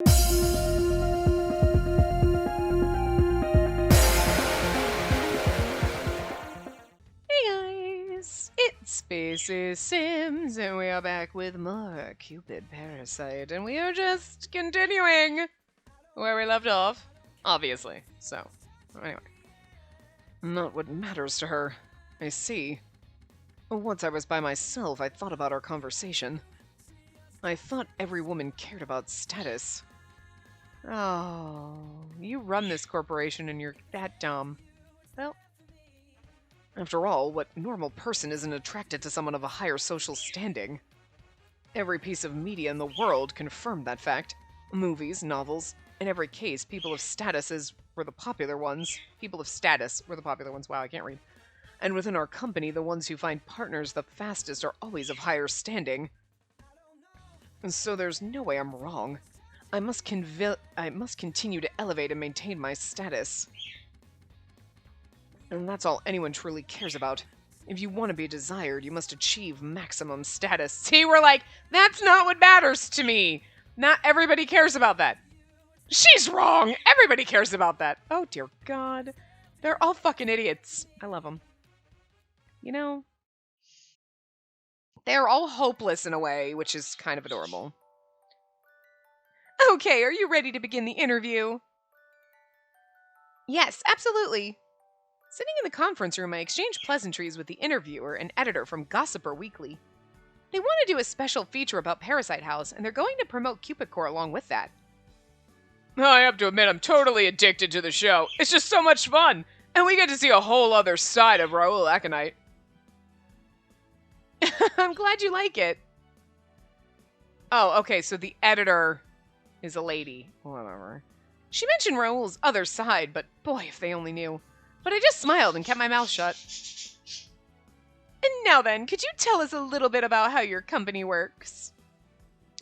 Hey guys, it's Spacey Sims, and we are back with more Cupid Parasite, and we are just continuing where we left off, obviously. So, anyway. Not what matters to her. I see. Once I was by myself, I thought about our conversation. I thought every woman cared about status. Oh, you run this corporation and you're that dumb. Well, after all, what normal person isn't attracted to someone of a higher social standing? Every piece of media in the world confirmed that fact. Movies, novels, in every case, people of status were the popular ones. People of status were the popular ones. Wow, I can't read. And within our company, the ones who find partners the fastest are always of higher standing. And so there's no way I'm wrong. I must continue to elevate and maintain my status. And that's all anyone truly cares about. If you want to be desired, you must achieve maximum status. See, we're like, that's not what matters to me. Not everybody cares about that. She's wrong. Everybody cares about that. Oh, dear God. They're all fucking idiots. I love them. You know, they're all hopeless in a way, which is kind of adorable. Okay, are you ready to begin the interview? Yes, absolutely. Sitting in the conference room, I exchanged pleasantries with the interviewer and editor from Gossiper Weekly. They want to do a special feature about Parasite House, and they're going to promote Cupid Core along with that. I have to admit, I'm totally addicted to the show. It's just so much fun, and we get to see a whole other side of Raoul Aconite. I'm glad you like it. Oh, okay, so the editor is a lady. Whatever. She mentioned Raoul's other side, but boy, if they only knew. But I just smiled and kept my mouth shut. And now then, could you tell us a little bit about how your company works?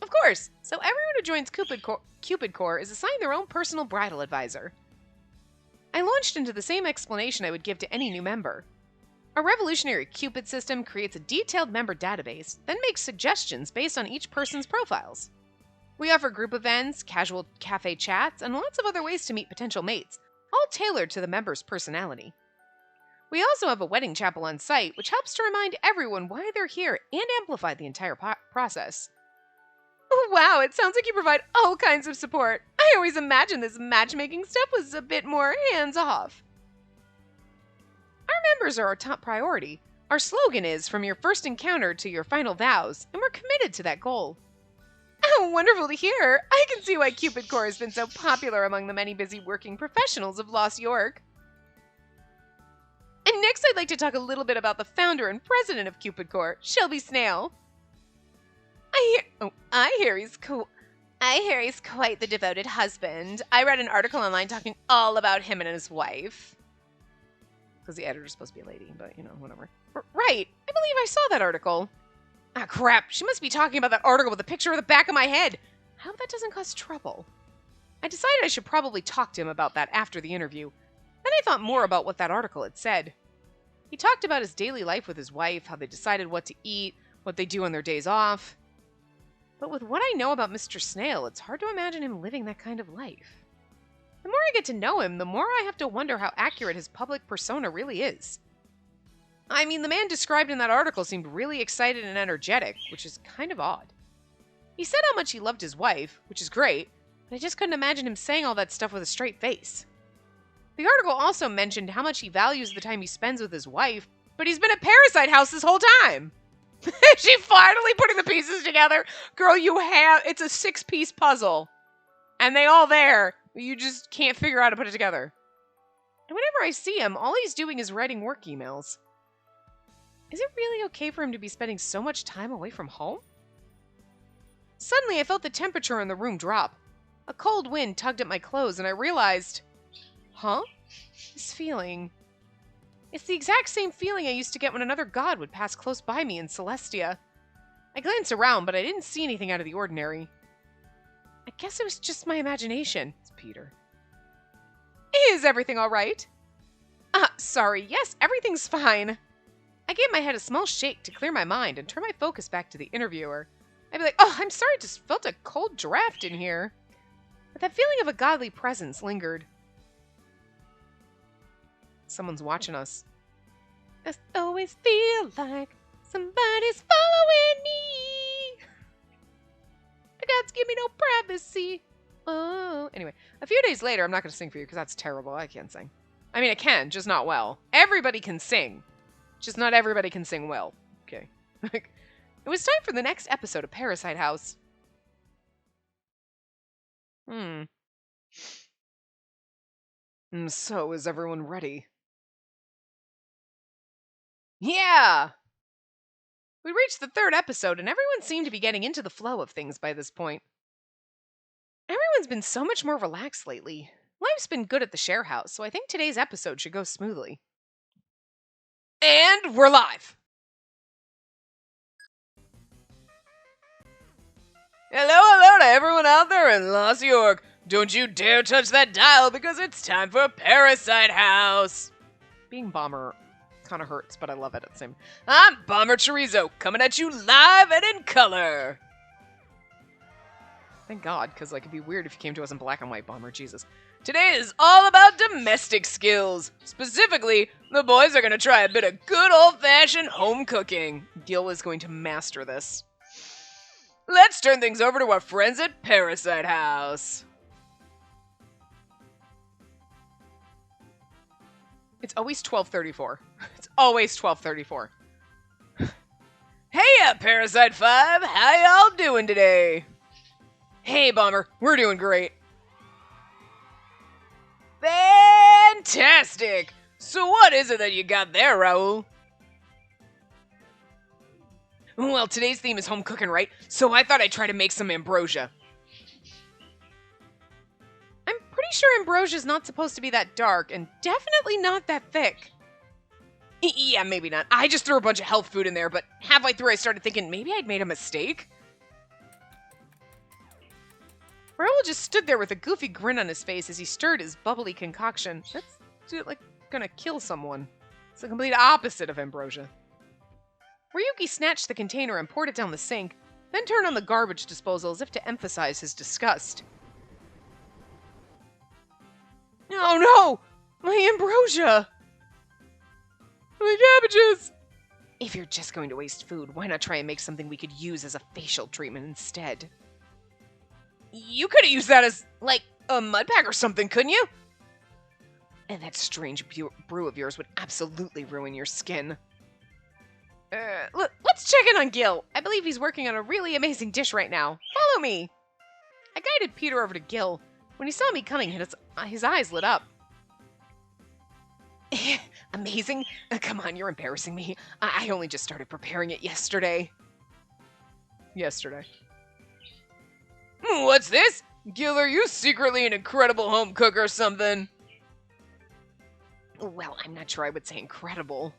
Of course. So everyone who joins Cupid Core is assigned their own personal bridal advisor. I launched into the same explanation I would give to any new member. Our revolutionary Cupid system creates a detailed member database, then makes suggestions based on each person's profiles. We offer group events, casual cafe chats, and lots of other ways to meet potential mates, all tailored to the member's personality. We also have a wedding chapel on site, which helps to remind everyone why they're here and amplify the entire process. Oh, wow, it sounds like you provide all kinds of support. I always imagined this matchmaking stuff was a bit more hands-off. Our members are our top priority. Our slogan is, from your first encounter to your final vows, and we're committed to that goal. Oh, wonderful to hear. I can see why Cupid Core has been so popular among the many busy working professionals of Lost York. And next I'd like to talk a little bit about the founder and president of Cupid Core, Shelby Snail. I hear he's quite the devoted husband. I read an article online talking all about him and his wife. Because the editor's supposed to be a lady, but, you know, whatever. Right, I believe I saw that article. Ah, crap, she must be talking about that article with a picture of the back of my head. I hope that doesn't cause trouble. I decided I should probably talk to him about that after the interview. Then I thought more about what that article had said. He talked about his daily life with his wife, how they decided what to eat, what they do on their days off. But with what I know about Mr. Snail, it's hard to imagine him living that kind of life. The more I get to know him, the more I have to wonder how accurate his public persona really is. I mean, the man described in that article seemed really excited and energetic, which is kind of odd. He said how much he loved his wife, which is great, but I just couldn't imagine him saying all that stuff with a straight face. The article also mentioned how much he values the time he spends with his wife, but he's been at Parasite House this whole time. She finally putting the pieces together. Girl, it's a 6-piece puzzle. And they all there. You just can't figure out how to put it together. And whenever I see him, all he's doing is writing work emails. Is it really okay for him to be spending so much time away from home? Suddenly, I felt the temperature in the room drop. A cold wind tugged at my clothes, and I realized... Huh? This feeling... It's the exact same feeling I used to get when another god would pass close by me in Celestia. I glanced around, but I didn't see anything out of the ordinary. I guess it was just my imagination. It's Peter. Is everything all right? Sorry. Yes, everything's fine. I gave my head a small shake to clear my mind and turn my focus back to the interviewer. I'd be like, oh, I'm sorry, just felt a cold draft in here. but that feeling of a godly presence lingered. Someone's watching us. I always feel like somebody's following me. The gods give me no privacy. Oh, anyway, a few days later, I'm not going to sing for you because that's terrible. I can't sing. I mean, I can, just not well. Everybody can sing, just not everybody can sing well. Okay. It was time for the next episode of Parasite House. And so, is everyone ready? Yeah! We reached the 3rd episode, and everyone seemed to be getting into the flow of things by this point. Everyone's been so much more relaxed lately. Life's been good at the share house, so I think today's episode should go smoothly. And we're live! Hello to everyone out there in Los York. Don't you dare touch that dial because it's time for Parasite House. Being Bomber kind of hurts, but I love it at the same. I'm Bomber Chorizo, coming at you live and in color. Thank God, because it'd be weird if you came to us in black and white, Bomber. Jesus. Today is all about domestic skills. Specifically, the boys are going to try a bit of good old-fashioned home cooking. Gil is going to master this. Let's turn things over to our friends at Parasite House. It's always 12:34. It's always 12:34. Hey Parasite 5, how y'all doing today? Hey Bomber, we're doing great. Fantastic! So what is it that you got there, Raul? Well, today's theme is home cooking, right? So I thought I'd try to make some ambrosia. I'm pretty sure ambrosia's not supposed to be that dark, and definitely not that thick. Yeah, maybe not. I just threw a bunch of health food in there, but halfway through I started thinking maybe I'd made a mistake. Raul just stood there with a goofy grin on his face as he stirred his bubbly concoction. That's like gonna kill someone. It's the complete opposite of ambrosia. Ryuki snatched the container and poured it down the sink, then turned on the garbage disposal as if to emphasize his disgust. Oh no! My ambrosia! My cabbages! If you're just going to waste food, why not try and make something we could use as a facial treatment instead? You could have used that as, like, a mud pack or something, couldn't you? And that strange brew of yours would absolutely ruin your skin. Let's check in on Gil. I believe he's working on a really amazing dish right now. Follow me. I guided Peter over to Gil. When he saw me coming, his eyes lit up. Amazing? Come on, you're embarrassing me. I only just started preparing it yesterday. What's this? Gil, are you secretly an incredible home cook or something? Well, I'm not sure I would say incredible.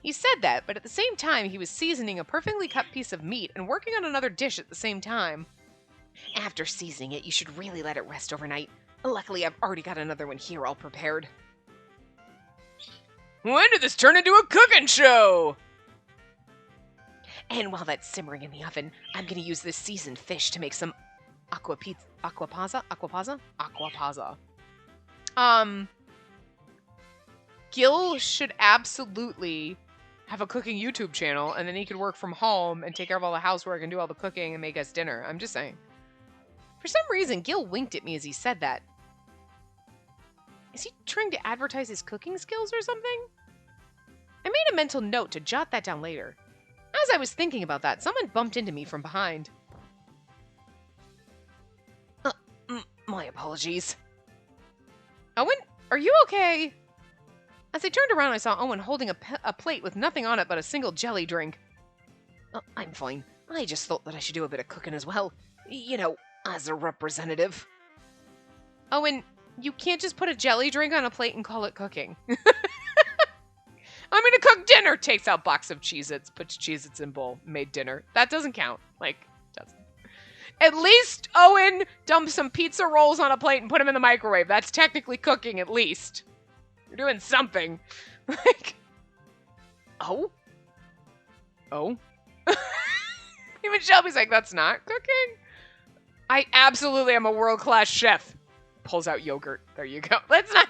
He said that, but at the same time, he was seasoning a perfectly cut piece of meat and working on another dish at the same time. After seasoning it, you should really let it rest overnight. Luckily, I've already got another one here all prepared. When did this turn into a cooking show? And while that's simmering in the oven, I'm going to use this seasoned fish to make some aquapazza. Gil should absolutely have a cooking YouTube channel, and then he could work from home and take care of all the housework and do all the cooking and make us dinner. I'm just saying. For some reason, Gil winked at me as he said that. Is he trying to advertise his cooking skills or something? I made a mental note to jot that down later. As I was thinking about that, someone bumped into me from behind. My apologies. Owen, are you okay? As I turned around, I saw Owen holding a plate with nothing on it but a single jelly drink. I'm fine. I just thought that I should do a bit of cooking as well. You know, as a representative. Owen, you can't just put a jelly drink on a plate and call it cooking. I'm gonna cook dinner! Takes out box of Cheez-Its, puts Cheez-Its in bowl, made dinner. That doesn't count. Doesn't. At least, Owen, dump some pizza rolls on a plate and put them in the microwave. That's technically cooking, at least. You're doing something. Oh? Even Shelby's like, that's not cooking? I absolutely am a world-class chef. Pulls out yogurt. There you go. Let's not...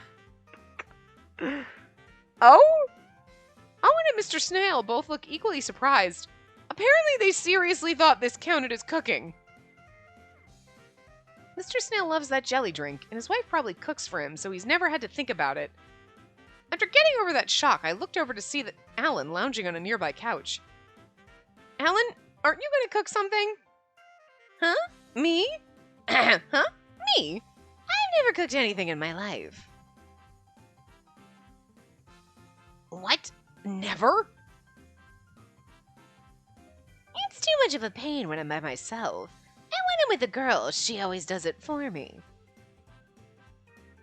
Oh? Owen and Mr. Snail both look equally surprised. Apparently they seriously thought this counted as cooking. Mr. Snail loves that jelly drink, and his wife probably cooks for him, so he's never had to think about it. After getting over that shock, I looked over to see that Alan lounging on a nearby couch. Alan, aren't you going to cook something? Huh? Me? Huh? Me? I've never cooked anything in my life. What? Never? It's too much of a pain when I'm by myself. And when I'm with a girl, she always does it for me.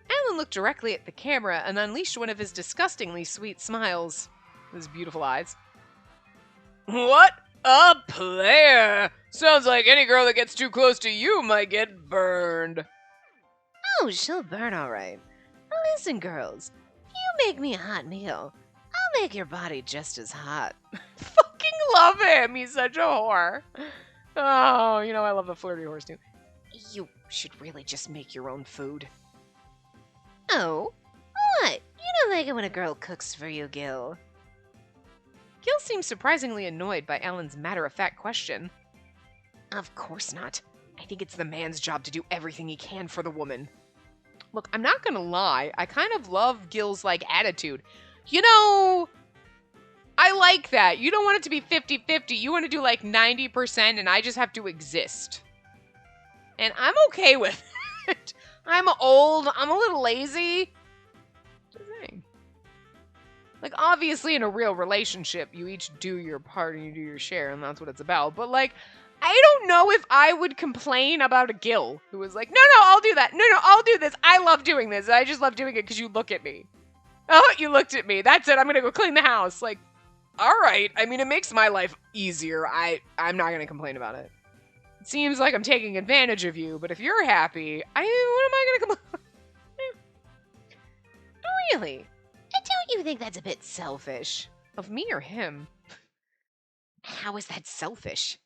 Alan looked directly at the camera and unleashed one of his disgustingly sweet smiles. His beautiful eyes. What a player! Sounds like any girl that gets too close to you might get burned. Oh, she'll burn all right. Listen, girls, you make me a hot meal. I'll make your body just as hot. Fucking love him. He's such a whore. Oh, you know, I love the flirty horse too. You should really just make your own food. Oh? What? You don't like it when a girl cooks for you, Gil. Gil seems surprisingly annoyed by Alan's matter-of-fact question. Of course not. I think it's the man's job to do everything he can for the woman. Look, I'm not gonna lie. I kind of love Gil's, attitude. You know, I like that. You don't want it to be 50-50. You want to do, 90%, and I just have to exist. And I'm okay with it. I'm old. I'm a little lazy. Just saying. Obviously, in a real relationship, you each do your part and you do your share, and that's what it's about. But, I don't know if I would complain about a Gil who was like, no, I'll do that. No, I'll do this. I love doing this. I just love doing it because you look at me. Oh, you looked at me. That's it. I'm going to go clean the house. All right. I mean, it makes my life easier. I'm not going to complain about it. It seems like I'm taking advantage of you, but if you're happy, what am I going to complain? Really? Don't you think that's a bit selfish? Of me or him? How is that selfish?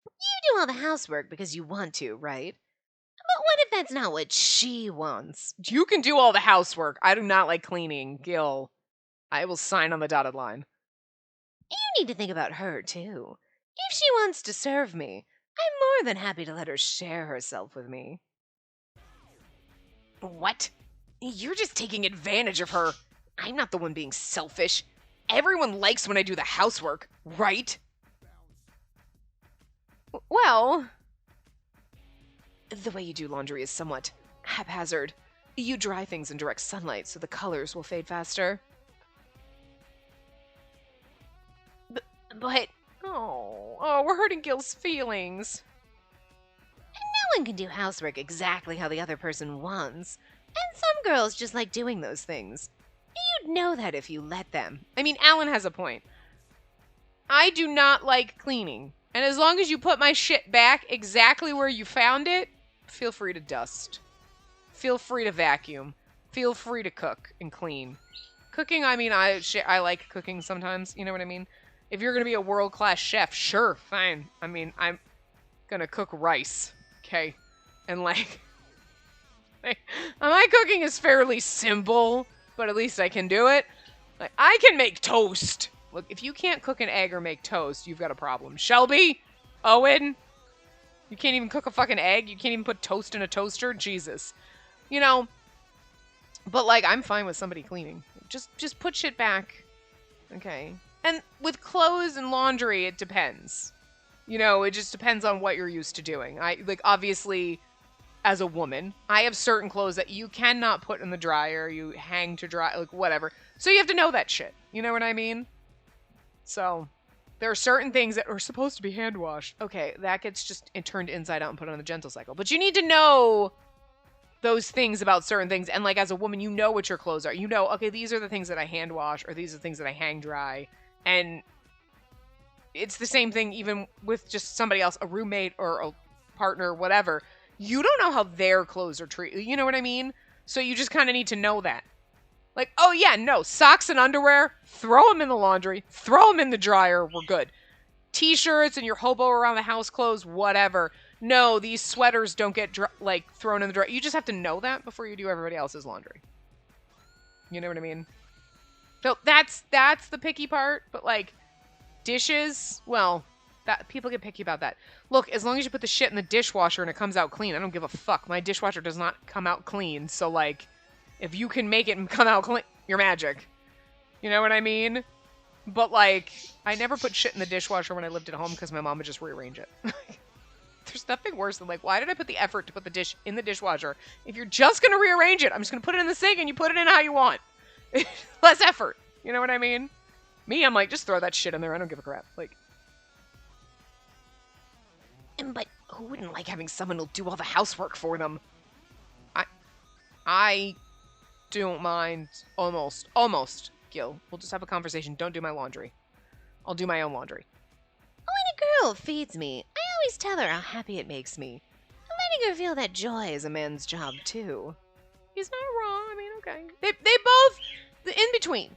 You do all the housework because you want to, right? But what if that's not what she wants? You can do all the housework. I do not like cleaning, Gil. I will sign on the dotted line. You need to think about her, too. If she wants to serve me, I'm more than happy to let her share herself with me. What? You're just taking advantage of her. I'm not the one being selfish. Everyone likes when I do the housework, right? Well, the way you do laundry is somewhat haphazard. You dry things in direct sunlight so the colors will fade faster. But we're hurting Gil's feelings. No one can do housework exactly how the other person wants. And some girls just like doing those things. You'd know that if you let them. I mean, Alan has a point. I do not like cleaning. And as long as you put my shit back exactly where you found it, feel free to dust. Feel free to vacuum. Feel free to cook and clean. Cooking, I mean, I like cooking sometimes. You know what I mean? If you're going to be a world-class chef, sure, fine. I mean, I'm going to cook rice, okay? And, my cooking is fairly simple, but at least I can do it. I can make toast. Look, if you can't cook an egg or make toast, you've got a problem. Shelby? Owen? You can't even cook a fucking egg? You can't even put toast in a toaster? Jesus. You know, but, I'm fine with somebody cleaning. Just put shit back. Okay? And with clothes and laundry, it depends. You know, it just depends on what you're used to doing. Obviously, as a woman, I have certain clothes that you cannot put in the dryer. You hang to dry, whatever. So you have to know that shit. You know what I mean? So, there are certain things that are supposed to be hand washed. Okay, that gets just turned inside out and put on the gentle cycle. But you need to know those things about certain things. And as a woman, you know what your clothes are. You know, okay, these are the things that I hand wash, or these are the things that I hang dry. And it's the same thing even with just somebody else, a roommate or a partner, whatever. You don't know how their clothes are treated. You know what I mean? So you just kind of need to know that. Oh yeah, no, socks and underwear, throw them in the laundry, throw them in the dryer, we're good. T-shirts and your hobo around the house clothes, whatever. no, these sweaters don't get like thrown in the dryer. You just have to know that before you do everybody else's laundry. You know what I mean? So that's the picky part, but like dishes, well, that people get picky about that. Look, as long as you put the shit in the dishwasher and it comes out clean, I don't give a fuck. My dishwasher does not come out clean, so like if you can make it and come out clean, you're magic. You know what I mean? But like I never put shit in the dishwasher when I lived at home because my mom would just rearrange it. There's nothing worse than like, why did I put the effort to put the dish in the dishwasher? If you're just gonna rearrange it, I'm just gonna put it in the sink and you put it in how you want. Less effort. You know what I mean? Me, I'm like, just throw that shit in there. I don't give a crap. Like, but who wouldn't like having someone who'll do all the housework for them? I don't mind. Almost, Gil. We'll just have a conversation. Don't do my laundry. I'll do my own laundry. When a girl feeds me, I always tell her how happy it makes me. Letting her feel that joy is a man's job, too. He's not wrong. I mean, okay. They both, the in between.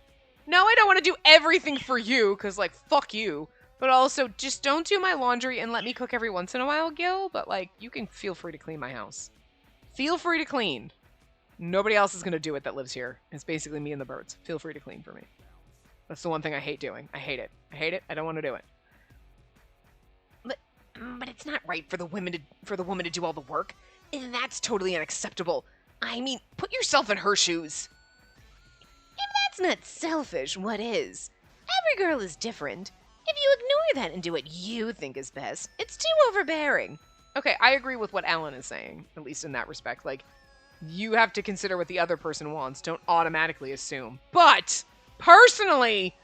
No, I don't want to do everything for you, because, like, fuck you. But also, just don't do my laundry and let me cook every once in a while, Gil. But, like, you can feel free to clean my house. Feel free to clean. Nobody else is going to do it that lives here. It's basically me and the birds. Feel free to clean for me. That's the one thing I hate doing. I hate it. I hate it. I don't want to do it. But it's not right for the woman to do all the work. That's totally unacceptable. I mean, put yourself in her shoes. If that's not selfish, what is? Every girl is different. If you ignore that and do what you think is best, it's too overbearing. Okay, I agree with what Alan is saying, at least in that respect. Like, you have to consider what the other person wants. Don't automatically assume. But, personally,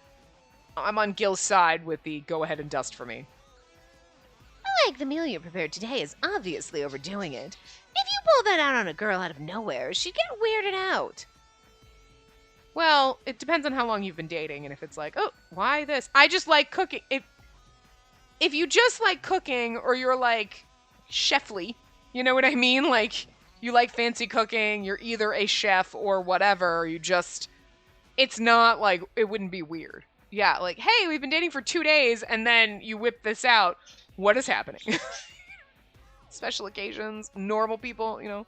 I'm on Gil's side with the go ahead and dust for me. Like the meal you prepared today is obviously overdoing it. If you pull that out on a girl out of nowhere, she'd get weirded out. Well, it depends on how long you've been dating, and if it's like, oh, why this? I just like cooking. If you just like cooking, or you're like chefly, you know what I mean? Like, you like fancy cooking, you're either a chef or whatever, or you just, it's not like, it wouldn't be weird. Yeah, like, hey, we've been dating for 2 days, and then you whip this out. What is happening? Special occasions, normal people, you know.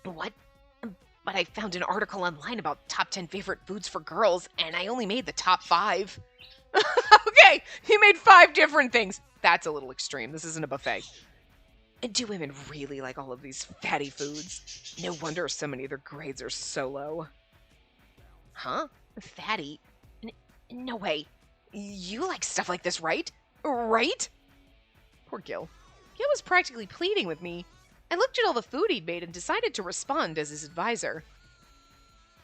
What? But I found an article online about top 10 favorite foods for girls, and I only made the top 5. Okay, you made 5 different things. That's a little extreme. This isn't a buffet. Do women really like all of these fatty foods? No wonder so many of their grades are so low. Huh? Fatty? No way. You like stuff like this, right? Right? Poor Gil. Gil was practically pleading with me. I looked at all the food he'd made and decided to respond as his advisor.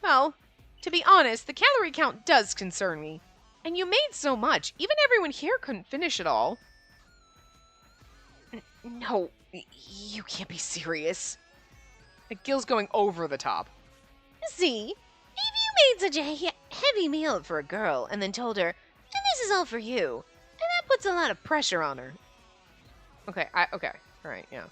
Well, to be honest, the calorie count does concern me. And you made so much, even everyone here couldn't finish it all. No, you can't be serious. Gil's going over the top. See, if you made such a heavy meal for a girl and then told her, and this is all for you, and that puts a lot of pressure on her. Okay, all right, yeah.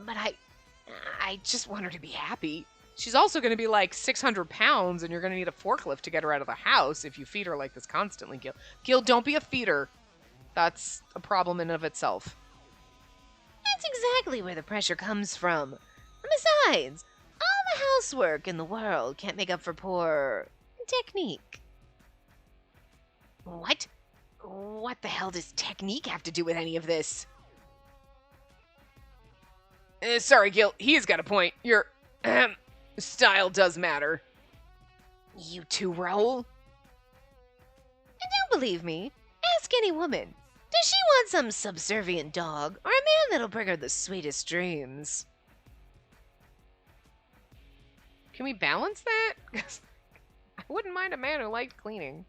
But I just want her to be happy. She's also going to be like 600 pounds, and you're going to need a forklift to get her out of the house if you feed her like this constantly, Gil. Gil, don't be a feeder. That's a problem in and of itself. That's exactly where the pressure comes from. Besides, all the housework in the world can't make up for poor technique. What? What the hell does technique have to do with any of this? Sorry, Gil. He's got a point. Your style does matter. You too, Raoul? And don't believe me. Ask any woman. Does she want some subservient dog or a man that'll bring her the sweetest dreams? Can we balance that? I wouldn't mind a man who liked cleaning.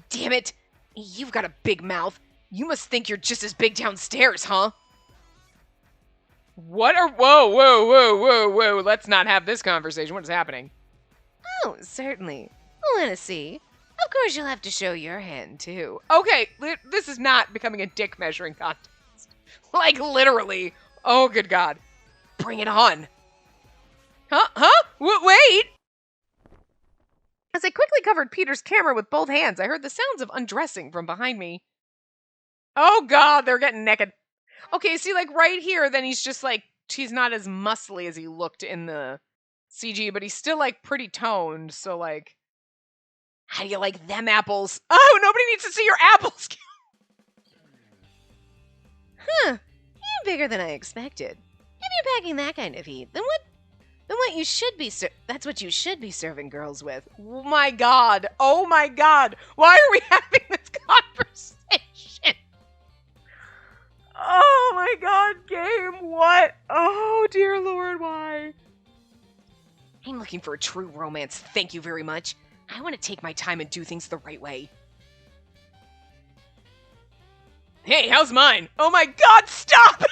Damn it! You've got a big mouth. You must think you're just as big downstairs, huh? Whoa. Let's not have this conversation. What is happening? Oh, certainly. I want to see. Of course you'll have to show your hand, too. Okay, this is not becoming a dick measuring contest. Like, literally. Oh, good God. Bring it on. Huh? Wait! As I quickly covered Peter's camera with both hands, I heard the sounds of undressing from behind me. Oh, God, they're getting naked. Okay, see, like, right here, then he's just, like, he's not as muscly as he looked in the CG, but he's still, like, pretty toned, so, like, how do you like them apples? Oh, nobody needs to see your apples! Huh. You're bigger than I expected. If you're packing that kind of heat, then what you should be that's what you should be serving girls with. Oh my god. Oh my god. Why are we having this conversation? Oh my god, game. What? Oh dear lord, why? I'm looking for a true romance, thank you very much. I want to take my time and do things the right way. Hey, how's mine? Oh my god, stop it!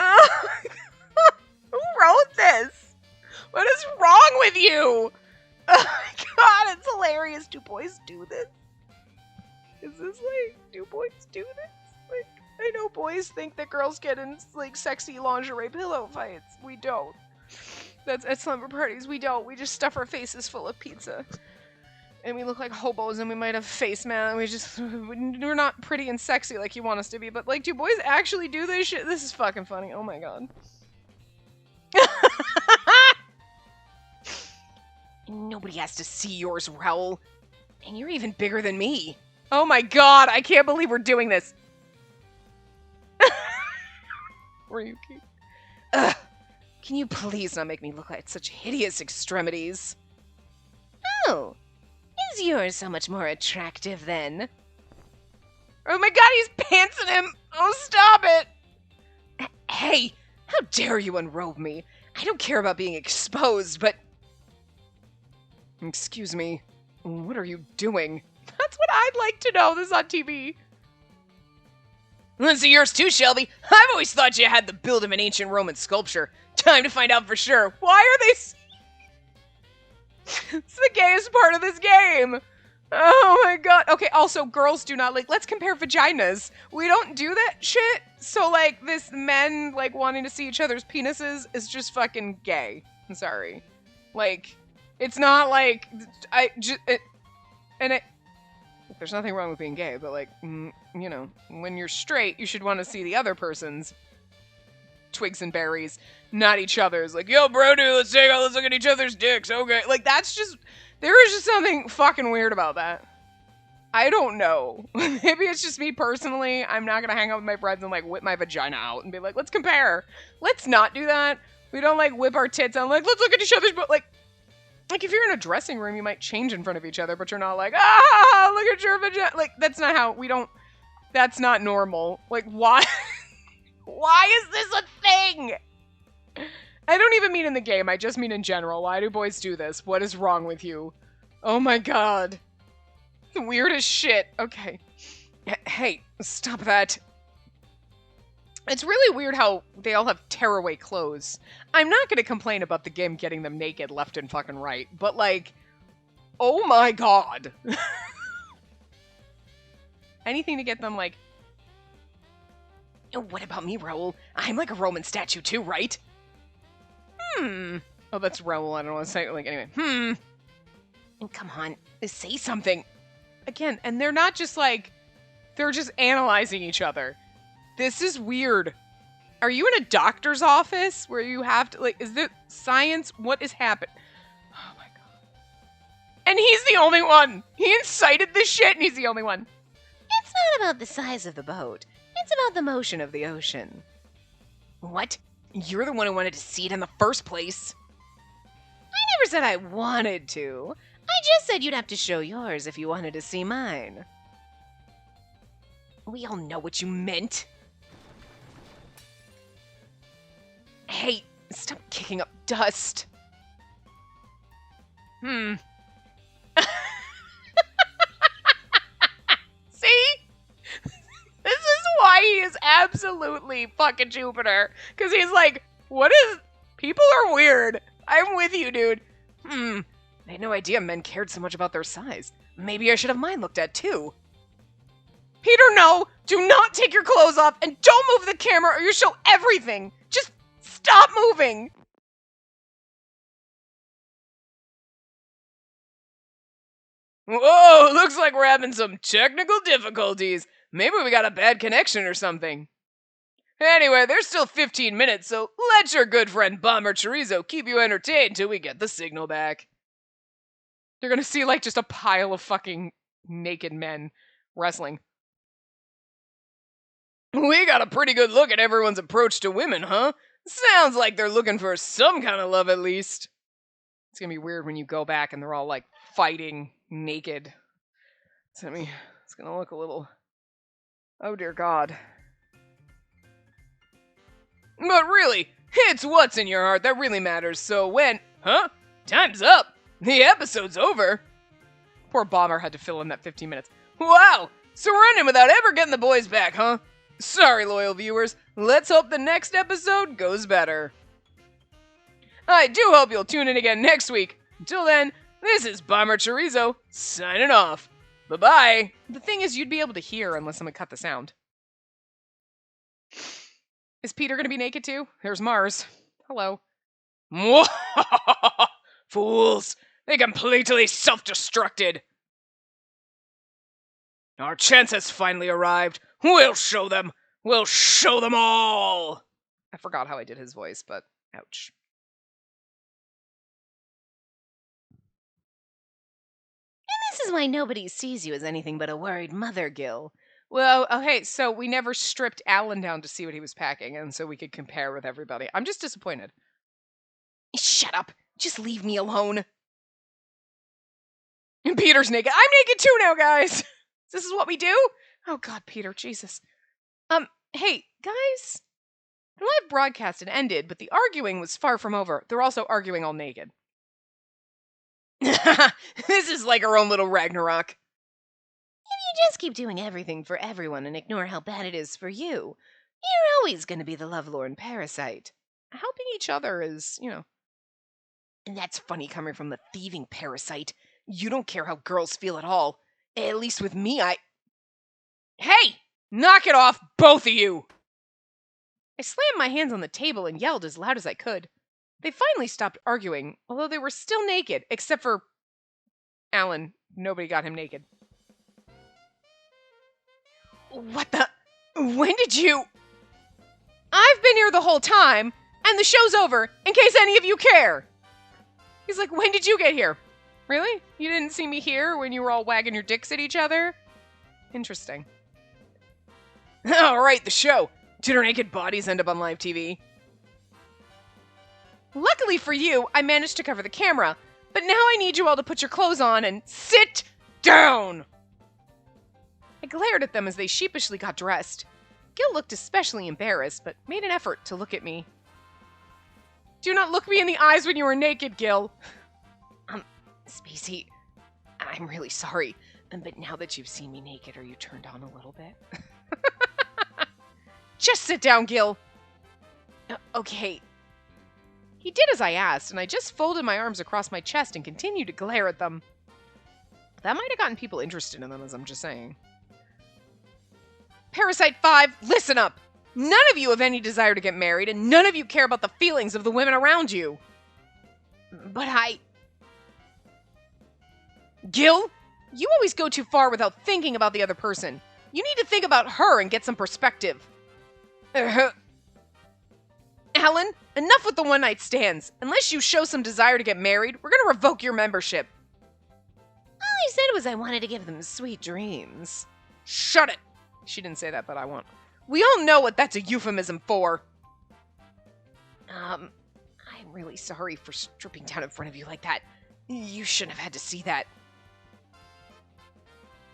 Oh my god. Who wrote this? What is wrong with you? Oh my god, it's hilarious. Do boys do this? Is this like, do boys do this? Like, I know boys think that girls get in like sexy lingerie pillow fights. We don't. That's at slumber parties. We don't. We just stuff our faces full of pizza. And we look like hobos and we might have face mask. We're not pretty and sexy like you want us to be. But like, do boys actually do this shit? This is fucking funny. Oh my god. Nobody has to see yours, Raoul. And you're even bigger than me. Oh my god, I can't believe we're doing this. Ryuki. Ugh. Can you please not make me look like such hideous extremities? Oh. Is yours so much more attractive then? Oh my god, he's pantsing him! Oh, stop it! Hey, how dare you unrobe me? I don't care about being exposed, but... Excuse me, what are you doing? That's what I'd like to know. This is on TV. Let's see yours too, Shelby. I've always thought you had the build of an ancient Roman sculpture. Time to find out for sure. Why are they... It's the gayest part of this game. Oh my god. Okay, also, girls do not like... Let's compare vaginas. We don't do that shit. So, like, this men, like, wanting to see each other's penises is just fucking gay. I'm sorry. Like, it's not like... There's nothing wrong with being gay, but, like, you know, when you're straight, you should want to see the other person's twigs and berries, not each other's. Like, yo, bro, dude, let's look at each other's dicks, okay? Like, that's just... There is just something fucking weird about that. I don't know. Maybe it's just me personally. I'm not gonna hang out with my friends and, like, whip my vagina out and be like, let's compare. Let's not do that. We don't, like, whip our tits out, like, let's look at each other's... But, like, if you're in a dressing room, you might change in front of each other, but you're not like, ah, look at your vagina. Like, that's not how... We don't... That's not normal. Like, why... Why is this a thing? I don't even mean in the game. I just mean in general. Why do boys do this? What is wrong with you? Oh my god. The weirdest shit. Okay. Hey, stop that. It's really weird how they all have tearaway clothes. I'm not gonna complain about the game getting them naked left and fucking right, but like, oh my god. Anything to get them like... What about me, Raoul? I'm like a Roman statue too, right? Oh, that's Raoul. I don't want to say it. Like, anyway. Come on, say something. Again, and they're not just like... They're just analyzing each other. This is weird. Are you in a doctor's office where you have to... Like, is this science? What is happening? Oh my god. And he's the only one! He incited this shit and he's the only one. It's not about the size of the boat. It's about the motion of the ocean. What? You're the one who wanted to see it in the first place. I never said I wanted to. I just said you'd have to show yours if you wanted to see mine. We all know what you meant. Hey, stop kicking up dust. See? This is why he is absolutely fucking Jupiter. Because he's like, what is... People are weird. I'm with you, dude. I had no idea men cared so much about their size. Maybe I should have mine looked at, too. Peter, no! Do not take your clothes off, and don't move the camera or you show everything! Just stop moving! Whoa, looks like we're having some technical difficulties. Maybe we got a bad connection or something. Anyway, there's still 15 minutes, so let your good friend Bomber Chorizo keep you entertained till we get the signal back. You're gonna see, like, just a pile of fucking naked men wrestling. We got a pretty good look at everyone's approach to women, huh? Sounds like they're looking for some kind of love at least. It's gonna be weird when you go back and they're all, like, fighting naked. It's gonna look a little... Oh, dear God. But really, it's what's in your heart that really matters, so when... Huh? Time's up! The episode's over! Poor Bomber had to fill in that 15 minutes. Wow! So we're ending without ever getting the boys back, huh? Sorry, loyal viewers. Let's hope the next episode goes better. I do hope you'll tune in again next week. Until then, this is Bomber Chorizo, signing off. Bye-bye. The thing is, you'd be able to hear unless someone cut the sound. Is Peter gonna be naked too? There's Mars. Hello. Fools! They completely self-destructed! Our chance has finally arrived. We'll show them! We'll show them all! I forgot how I did his voice, but ouch. And this is why nobody sees you as anything but a worried mother, Gil. Well, okay, so we never stripped Alan down to see what he was packing, and so we could compare with everybody. I'm just disappointed. Shut up! Just leave me alone! Peter's naked. I'm naked too now, guys! This is what we do? Oh God, Peter, Jesus. Hey, guys. The live broadcast had ended, but the arguing was far from over. They're also arguing all naked. This is like our own little Ragnarok. If you just keep doing everything for everyone and ignore how bad it is for you, you're always going to be the lovelorn parasite. Helping each other is, And that's funny coming from the thieving parasite. You don't care how girls feel at all. At least with me, Hey! Knock it off, both of you! I slammed my hands on the table and yelled as loud as I could. They finally stopped arguing, although they were still naked, except for Alan. Nobody got him naked. What the? When did you? I've been here the whole time, and the show's over, in case any of you care. He's like, when did you get here? Really? You didn't see me here when you were all wagging your dicks at each other? Interesting. Alright, the show. Did our naked bodies end up on live TV? Luckily for you, I managed to cover the camera, but now I need you all to put your clothes on and sit down! I glared at them as they sheepishly got dressed. Gil looked especially embarrassed, but made an effort to look at me. Do not look me in the eyes when you are naked, Gil. Spacey, I'm really sorry, but now that you've seen me naked, are you turned on a little bit? Just sit down, Gil. Okay. He did as I asked, and I just folded my arms across my chest and continued to glare at them. That might have gotten people interested in them, as I'm just saying. Parasite 5, listen up! None of you have any desire to get married, and none of you care about the feelings of the women around you. But Gil, you always go too far without thinking about the other person. You need to think about her and get some perspective. Alan, enough with the one-night stands. Unless you show some desire to get married, we're gonna revoke your membership. All I said was I wanted to give them sweet dreams. Shut it! She didn't say that, but I won't. We all know what that's a euphemism for. I'm really sorry for stripping down in front of you like that. You shouldn't have had to see that.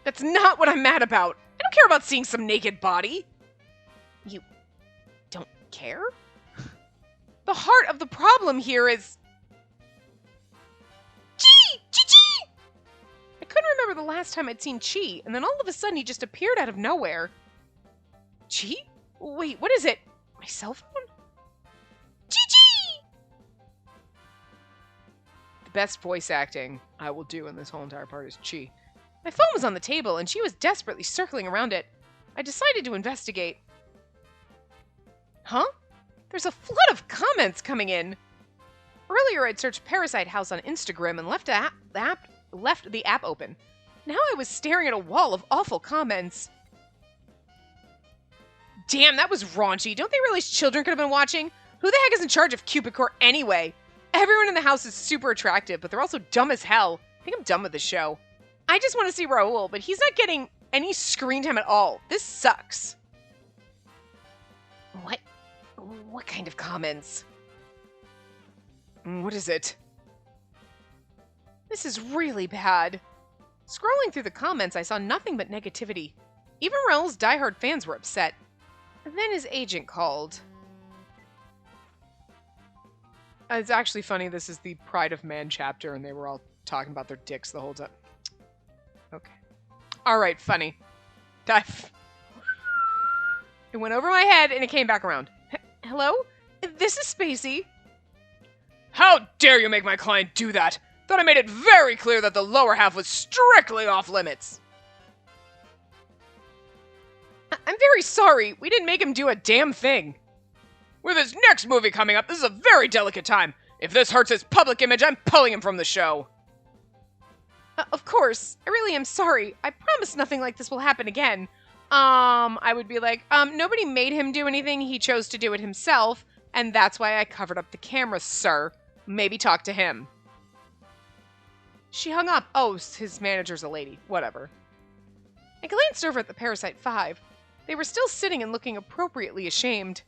That's not what I'm mad about. I don't care about seeing some naked body. You don't care? The heart of the problem here is... Chi! Chi! I couldn't remember the last time I'd seen Chi, and then all of a sudden he just appeared out of nowhere. Chi? Wait, what is it? My cell phone? Chi! The best voice acting I will do in this whole entire part is Chi. My phone was on the table, and she was desperately circling around it. I decided to investigate. Huh? There's a flood of comments coming in. Earlier, I'd searched Parasite House on Instagram and left the app open. Now I was staring at a wall of awful comments. Damn, that was raunchy. Don't they realize children could have been watching? Who the heck is in charge of Cupid Core anyway? Everyone in the house is super attractive, but they're also dumb as hell. I think I'm done with the show. I just want to see Raoul, but he's not getting any screen time at all. This sucks. What kind of comments? What is it? This is really bad. Scrolling through the comments, I saw nothing but negativity. Even Raoul's diehard fans were upset. And then his agent called. It's actually funny, this is the Pride of Man chapter, and they were all talking about their dicks the whole time. Okay. Alright, funny. Dive. It went over my head, and it came back around. Hello? This is Spacey. How dare you make my client do that? Thought I made it very clear that the lower half was strictly off limits. I'm very sorry. We didn't make him do a damn thing. With his next movie coming up, this is a very delicate time. If this hurts his public image, I'm pulling him from the show. Of course. I really am sorry. I promise nothing like this will happen again. I would be like, nobody made him do anything. He chose to do it himself, and that's why I covered up the camera, sir. Maybe talk to him. She hung up. Oh, his manager's a lady. Whatever. I glanced over at the Parasite 5. They were still sitting and looking appropriately ashamed.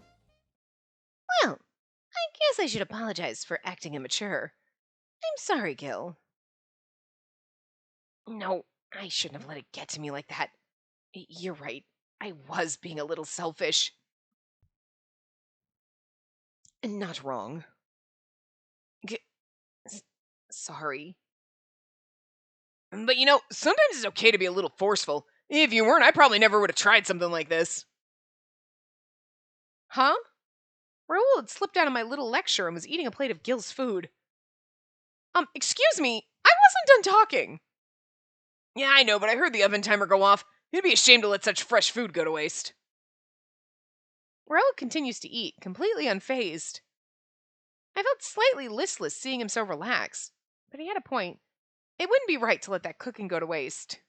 Well, I guess I should apologize for acting immature. I'm sorry, Gil. No, I shouldn't have let it get to me like that. You're right. I was being a little selfish. Not wrong. Sorry. But you know, sometimes it's okay to be a little forceful. If you weren't, I probably never would have tried something like this. Huh? Raoul had slipped out of my little lecture and was eating a plate of Gil's food. Excuse me, I wasn't done talking. Yeah, I know, but I heard the oven timer go off. You'd be ashamed to let such fresh food go to waste. Raoul continues to eat, completely unfazed. I felt slightly listless seeing him so relaxed, but he had a point. It wouldn't be right to let that cooking go to waste.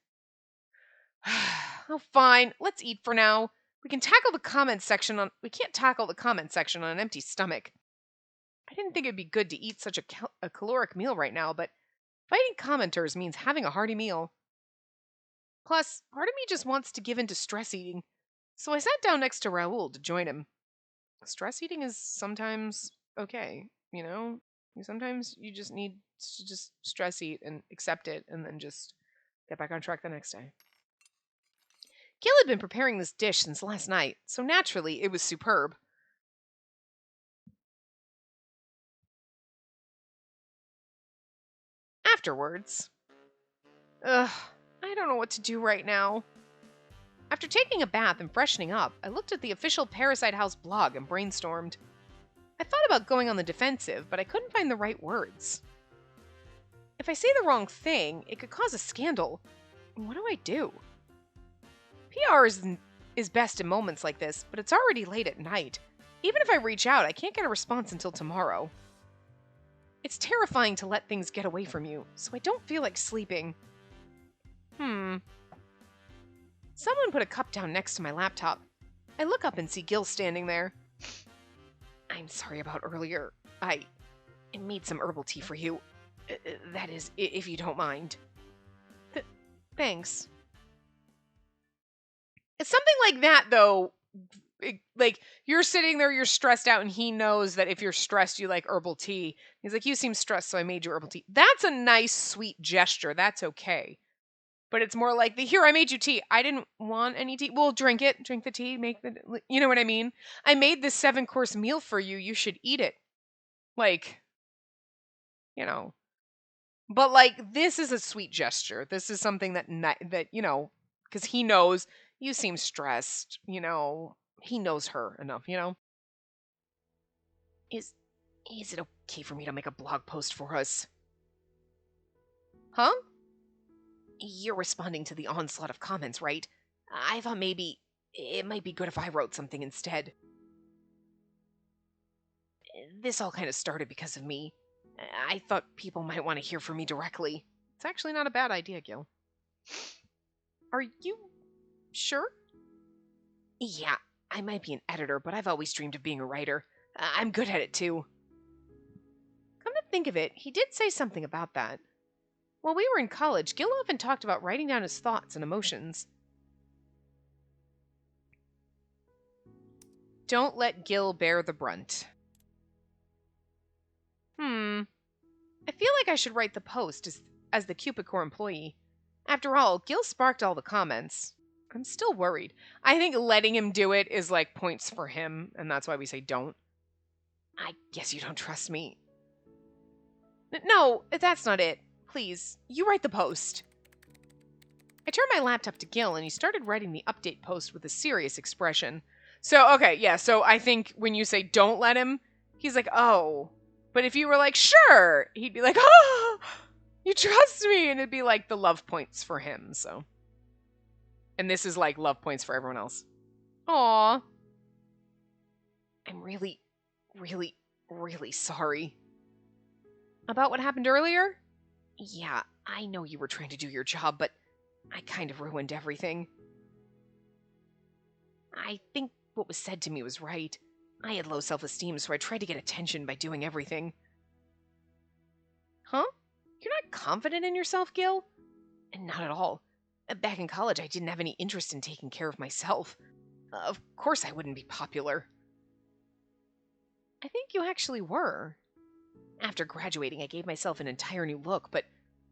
Oh, fine. Let's eat for now. We can't tackle the comment section on an empty stomach. I didn't think it'd be good to eat such a caloric meal right now, but fighting commenters means having a hearty meal. Plus, part of me just wants to give in to stress eating, so I sat down next to Raoul to join him. Stress eating is sometimes okay, you know? Sometimes you just need to just stress eat and accept it and then just get back on track the next day. Gil had been preparing this dish since last night, so naturally it was superb. Afterwards, I don't know what to do right now. After taking a bath and freshening up, I looked at the official Parasite House blog and brainstormed. I thought about going on the defensive, but I couldn't find the right words. If I say the wrong thing, it could cause a scandal. What do I do? PR is best in moments like this, but it's already late at night. Even if I reach out, I can't get a response until tomorrow. It's terrifying to let things get away from you, so I don't feel like sleeping. Someone put a cup down next to my laptop. I look up and see Gil standing there. I'm sorry about earlier. I made some herbal tea for you. That is, if you don't mind. Thanks. It's something like that, though. Like, you're sitting there, you're stressed out, and he knows that if you're stressed, you like herbal tea. He's like, you seem stressed, so I made you herbal tea. That's a nice, sweet gesture. That's okay. But it's more like here, I made you tea. I didn't want any tea. Well, drink it. Drink the tea. You know what I mean? I made this 7-course meal for you. You should eat it. Like, you know. But, like, this is a sweet gesture. This is something that you know, because he knows you seem stressed, you know. He knows her enough, you know. Is it okay for me to make a blog post for us? Huh? You're responding to the onslaught of comments, right? I thought maybe it might be good if I wrote something instead. This all kind of started because of me. I thought people might want to hear from me directly. It's actually not a bad idea, Gil. Are you sure? Yeah, I might be an editor, but I've always dreamed of being a writer. I'm good at it too. Come to think of it, he did say something about that. While we were in college, Gil often talked about writing down his thoughts and emotions. Don't let Gil bear the brunt. I feel like I should write the post as the Cupid Core employee. After all, Gil sparked all the comments. I'm still worried. I think letting him do it is like points for him, and that's why we say don't. I guess you don't trust me. No, that's not it. Please, you write the post. I turned my laptop to Gil, and he started writing the update post with a serious expression. So, okay, yeah, so I think when you say don't let him, he's like, oh. But if you were like, sure, he'd be like, oh, you trust me. And it'd be like the love points for him, so. And this is like love points for everyone else. Aw. I'm really, really, really sorry. About what happened earlier? Yeah, I know you were trying to do your job, but I kind of ruined everything. I think what was said to me was right. I had low self-esteem, so I tried to get attention by doing everything. Huh? You're not confident in yourself, Gil? And not at all. Back in college, I didn't have any interest in taking care of myself. Of course I wouldn't be popular. I think you actually were. After graduating, I gave myself an entire new look, but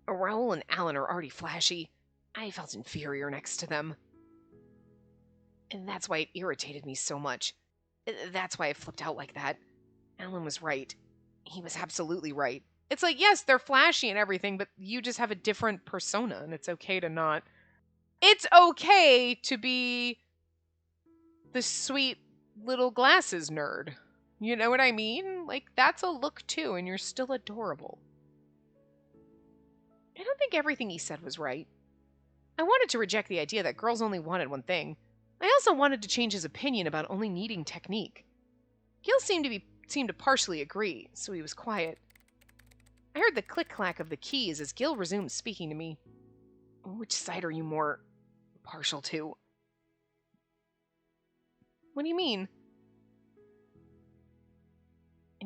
Raoul and Alan are already flashy. I felt inferior next to them. And that's why it irritated me so much. That's why I flipped out like that. Alan was right. He was absolutely right. It's like, yes, they're flashy and everything, but you just have a different persona, and it's okay to not. It's okay to be the sweet little glasses nerd. You know what I mean? Like, that's a look too, and you're still adorable. I don't think everything he said was right. I wanted to reject the idea that girls only wanted one thing. I also wanted to change his opinion about only needing technique. Gil seemed to partially agree, so he was quiet. I heard the click-clack of the keys as Gil resumed speaking to me. Which side are you more partial to? What do you mean?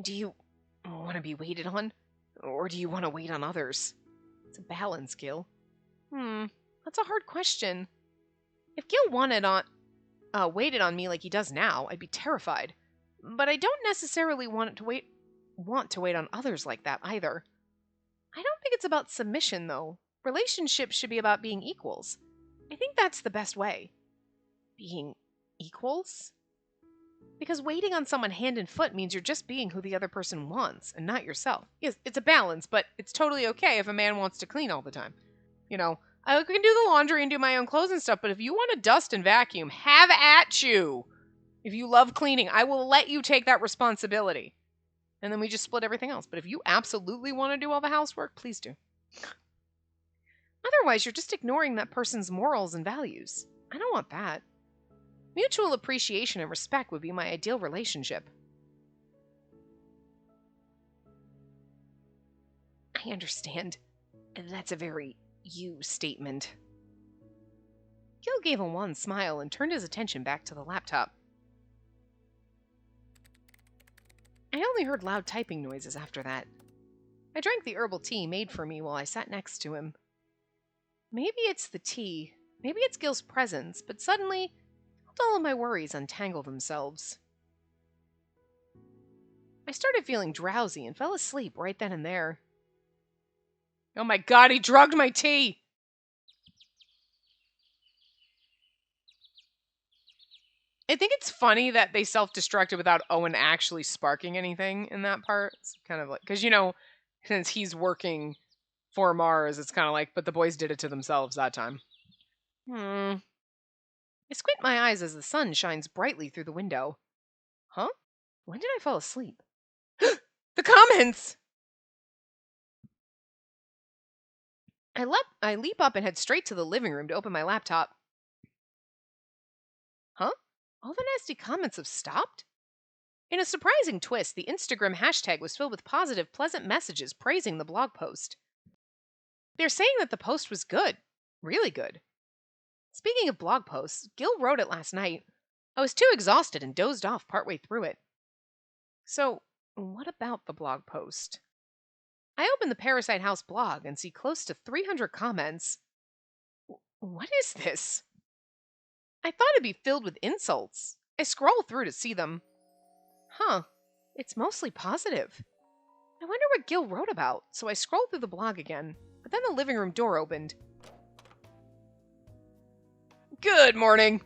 Do you want to be waited on? Or do you want to wait on others? It's a balance, Gil. That's a hard question. If Gil waited on me like he does now, I'd be terrified. But I don't necessarily want to wait on others like that either. I don't think it's about submission, though. Relationships should be about being equals. I think that's the best way. Being equals? Because waiting on someone hand and foot means you're just being who the other person wants and not yourself. Yes, it's a balance, but it's totally okay if a man wants to clean all the time. You know, I can do the laundry and do my own clothes and stuff, but if you want to dust and vacuum, have at you. If you love cleaning, I will let you take that responsibility. And then we just split everything else. But if you absolutely want to do all the housework, please do. Otherwise, you're just ignoring that person's morals and values. I don't want that. Mutual appreciation and respect would be my ideal relationship. I understand. That's a very you statement. Gil gave a wan smile and turned his attention back to the laptop. I only heard loud typing noises after that. I drank the herbal tea made for me while I sat next to him. Maybe it's the tea, maybe it's Gil's presence, but suddenly, all of my worries untangle themselves. I started feeling drowsy and fell asleep right then and there. Oh my god, he drugged my tea! I think it's funny that they self-destructed without Owen actually sparking anything in that part. It's kind of like, because, you know, since he's working for Mars, it's kind of like, but the boys did it to themselves that time. I squint my eyes as the sun shines brightly through the window. Huh? When did I fall asleep? The comments! I leap up and head straight to the living room to open my laptop. Huh? All the nasty comments have stopped? In a surprising twist, the Instagram hashtag was filled with positive, pleasant messages praising the blog post. They're saying that the post was good. Really good. Speaking of blog posts, Gil wrote it last night. I was too exhausted and dozed off partway through it. So, what about the blog post? I open the Parasite House blog and see close to 300 comments. What is this? I thought it'd be filled with insults. I scroll through to see them. Huh, it's mostly positive. I wonder what Gil wrote about, so I scrolled through the blog again, but then the living room door opened. Good morning.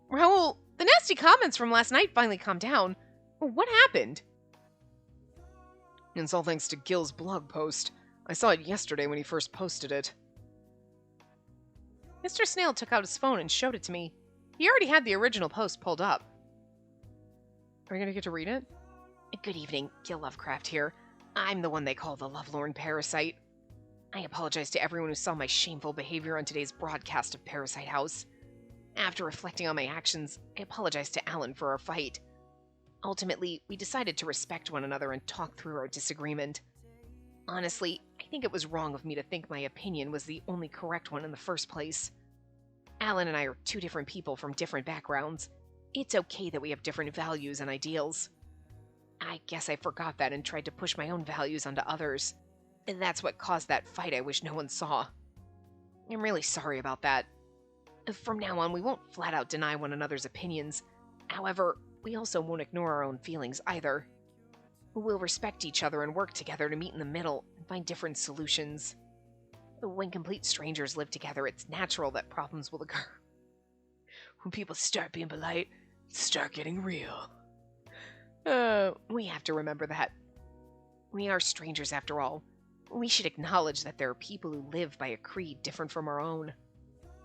Raoul, the nasty comments from last night finally calmed down. What happened? It's all thanks to Gil's blog post. I saw it yesterday when he first posted it. Mr. Snail took out his phone and showed it to me. He already had the original post pulled up. Are you going to get to read it? Good evening, Gil Lovecraft here. I'm the one they call the Lovelorn Parasite. I apologize to everyone who saw my shameful behavior on today's broadcast of Parasite House. After reflecting on my actions, I apologize to Alan for our fight. Ultimately, we decided to respect one another and talk through our disagreement. Honestly, I think it was wrong of me to think my opinion was the only correct one in the first place. Alan and I are two different people from different backgrounds. It's okay that we have different values and ideals. I guess I forgot that and tried to push my own values onto others. And that's what caused that fight I wish no one saw. I'm really sorry about that. From now on, we won't flat out deny one another's opinions. However, we also won't ignore our own feelings either. We'll respect each other and work together to meet in the middle and find different solutions. When complete strangers live together, it's natural that problems will occur. When people start being polite, start getting real. We have to remember that. We are strangers after all. We should acknowledge that there are people who live by a creed different from our own.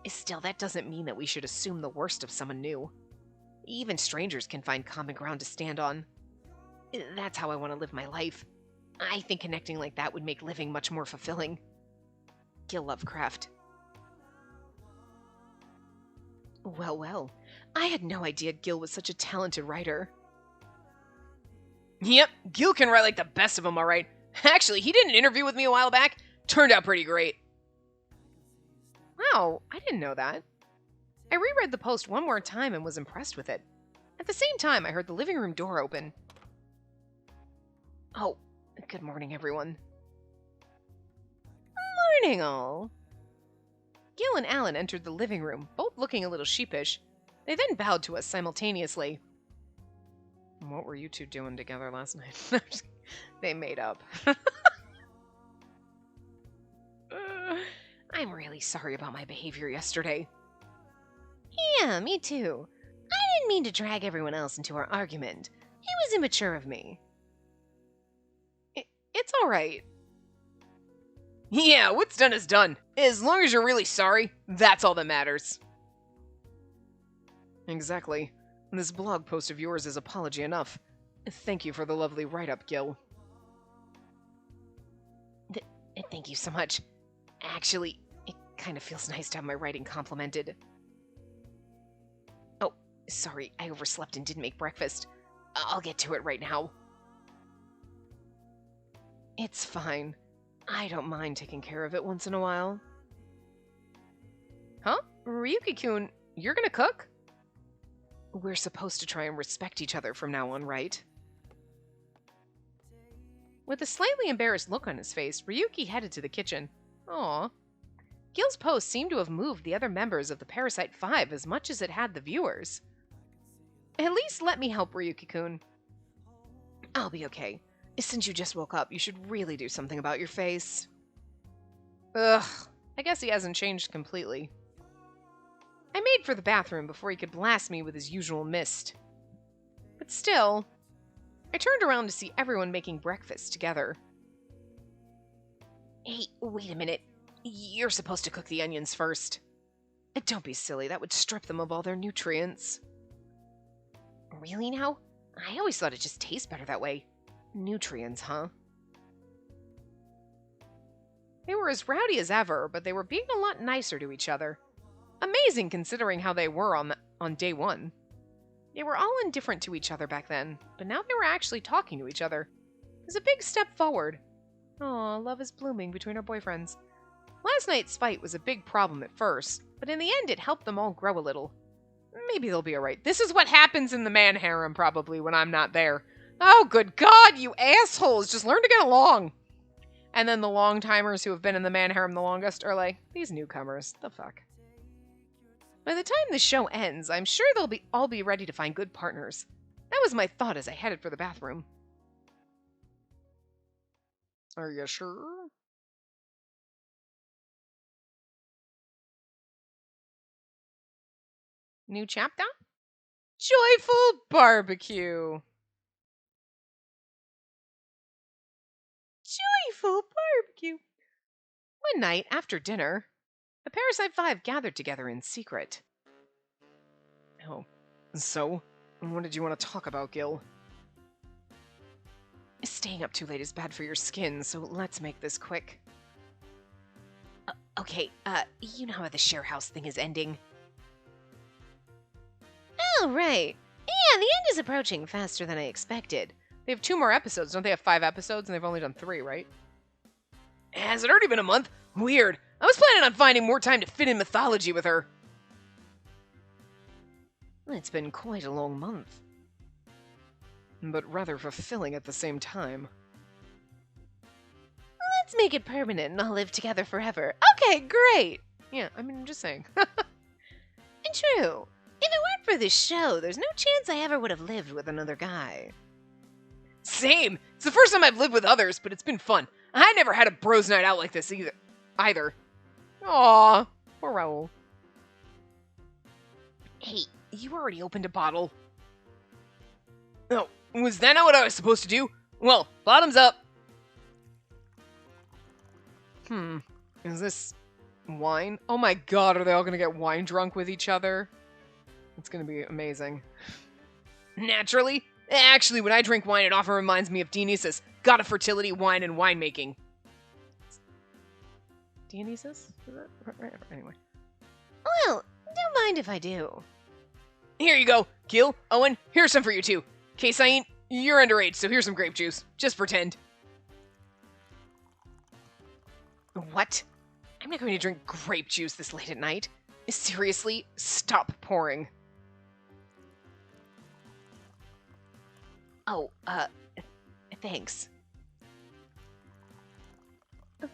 Still, that doesn't mean that we should assume the worst of someone new. Even strangers can find common ground to stand on. That's how I want to live my life. I think connecting like that would make living much more fulfilling. Gil Lovecraft. Well, I had no idea Gil was such a talented writer. Yep, Gil can write like the best of them, alright. Actually, he did an interview with me a while back. Turned out pretty great. Wow, I didn't know that. I reread the post one more time and was impressed with it. At the same time, I heard the living room door open. Oh, good morning, everyone. Morning, all. Gil and Alan entered the living room, both looking a little sheepish. They then bowed to us simultaneously. What were you two doing together last night? They made up. I'm really sorry about my behavior yesterday. Yeah, me too. I didn't mean to drag everyone else into our argument. It was immature of me. It's alright. Yeah, what's done is done. As long as you're really sorry, that's all that matters. Exactly. This blog post of yours is apology enough. Thank you for the lovely write-up, Gil. Thank you so much. Actually, it kind of feels nice to have my writing complimented. Oh, sorry, I overslept and didn't make breakfast. I'll get to it right now. It's fine. I don't mind taking care of it once in a while. Huh? Ryuki-kun, you're gonna cook? We're supposed to try and respect each other from now on, right? With a slightly embarrassed look on his face, Ryuki headed to the kitchen. Aw. Gil's post seemed to have moved the other members of the Parasite 5 as much as it had the viewers. At least let me help, Ryuki-kun. I'll be okay. Since you just woke up, you should really do something about your face. Ugh, I guess he hasn't changed completely. I made for the bathroom before he could blast me with his usual mist. But still, I turned around to see everyone making breakfast together. Hey, wait a minute. You're supposed to cook the onions first. Don't be silly, that would strip them of all their nutrients. Really now? I always thought it just tastes better that way. Nutrients, huh? They were as rowdy as ever, but they were being a lot nicer to each other. Amazing considering how they were on day one. They were all indifferent to each other back then, but now they were actually talking to each other. It was a big step forward. Aw, love is blooming between our boyfriends. Last night's fight was a big problem at first, but in the end it helped them all grow a little. Maybe they'll be alright. This is what happens in the man harem, probably, when I'm not there. Oh, good God, you assholes! Just learn to get along! And then the long-timers who have been in the man harem the longest are like, these newcomers, the fuck. By the time the show ends, I'm sure they'll all be ready to find good partners. That was my thought as I headed for the bathroom. Are you sure? New chapter? Joyful barbecue. Joyful barbecue. One night after dinner, the Parasite Five gathered together in secret. Oh, so? What did you want to talk about, Gil? Staying up too late is bad for your skin, so let's make this quick. Okay, you know how the share house thing is ending. Oh, right. Yeah, the end is approaching faster than I expected. They have 2 more episodes. Don't they have 5 episodes? And they've only done 3, right? Has it already been a month? Weird. I was planning on finding more time to fit in mythology with her. It's been quite a long month. But rather fulfilling at the same time. Let's make it permanent and I'll live together forever. Okay, great. Yeah, I mean, I'm just saying. And true. If it weren't for this show, there's no chance I ever would have lived with another guy. Same. It's the first time I've lived with others, but it's been fun. I never had a bros night out like this either. Aw, poor Raul. Hey, you already opened a bottle. Oh, was that not what I was supposed to do? Well, bottoms up. Is this wine? Oh my God, are they all gonna get wine drunk with each other? It's gonna be amazing. Naturally. Actually, when I drink wine, it often reminds me of Dionysus, god of fertility, wine, and winemaking. Dionysus? Is that? Anyway. Well, don't mind if I do. Here you go. Gil, Owen, here's some for you too. Kaysain, you're underage, so here's some grape juice. Just pretend. What? I'm not going to drink grape juice this late at night. Seriously, stop pouring. Oh, thanks.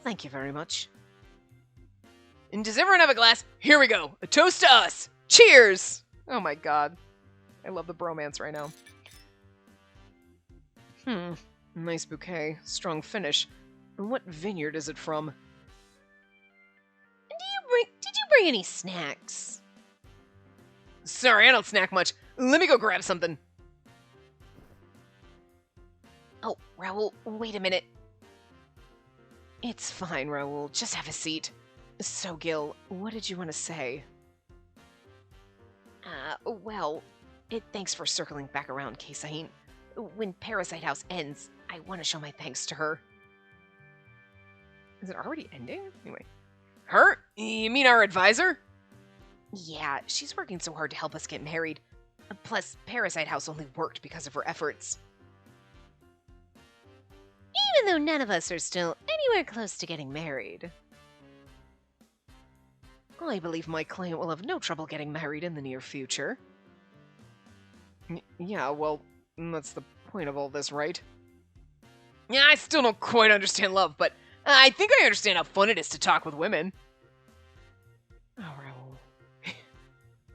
Thank you very much. And does everyone have a glass? Here we go. A toast to us. Cheers! Oh my God. I love the bromance right now. Nice bouquet. Strong finish. And what vineyard is it from? Did you bring any snacks? Sorry, I don't snack much. Let me go grab something. Oh, Raul, wait a minute. It's fine, Raul. Just have a seat. So, Gil, what did you want to say? Well, thanks for circling back around, Kaysain. When Parasite House ends, I want to show my thanks to her. Is it already ending? Anyway. Her? You mean our advisor? Yeah, she's working so hard to help us get married. Plus, Parasite House only worked because of her efforts. Even though none of us are still anywhere close to getting married. I believe my client will have no trouble getting married in the near future. Yeah, well, that's the point of all this, right? Yeah, I still don't quite understand love, but I think I understand how fun it is to talk with women. Oh, Raul.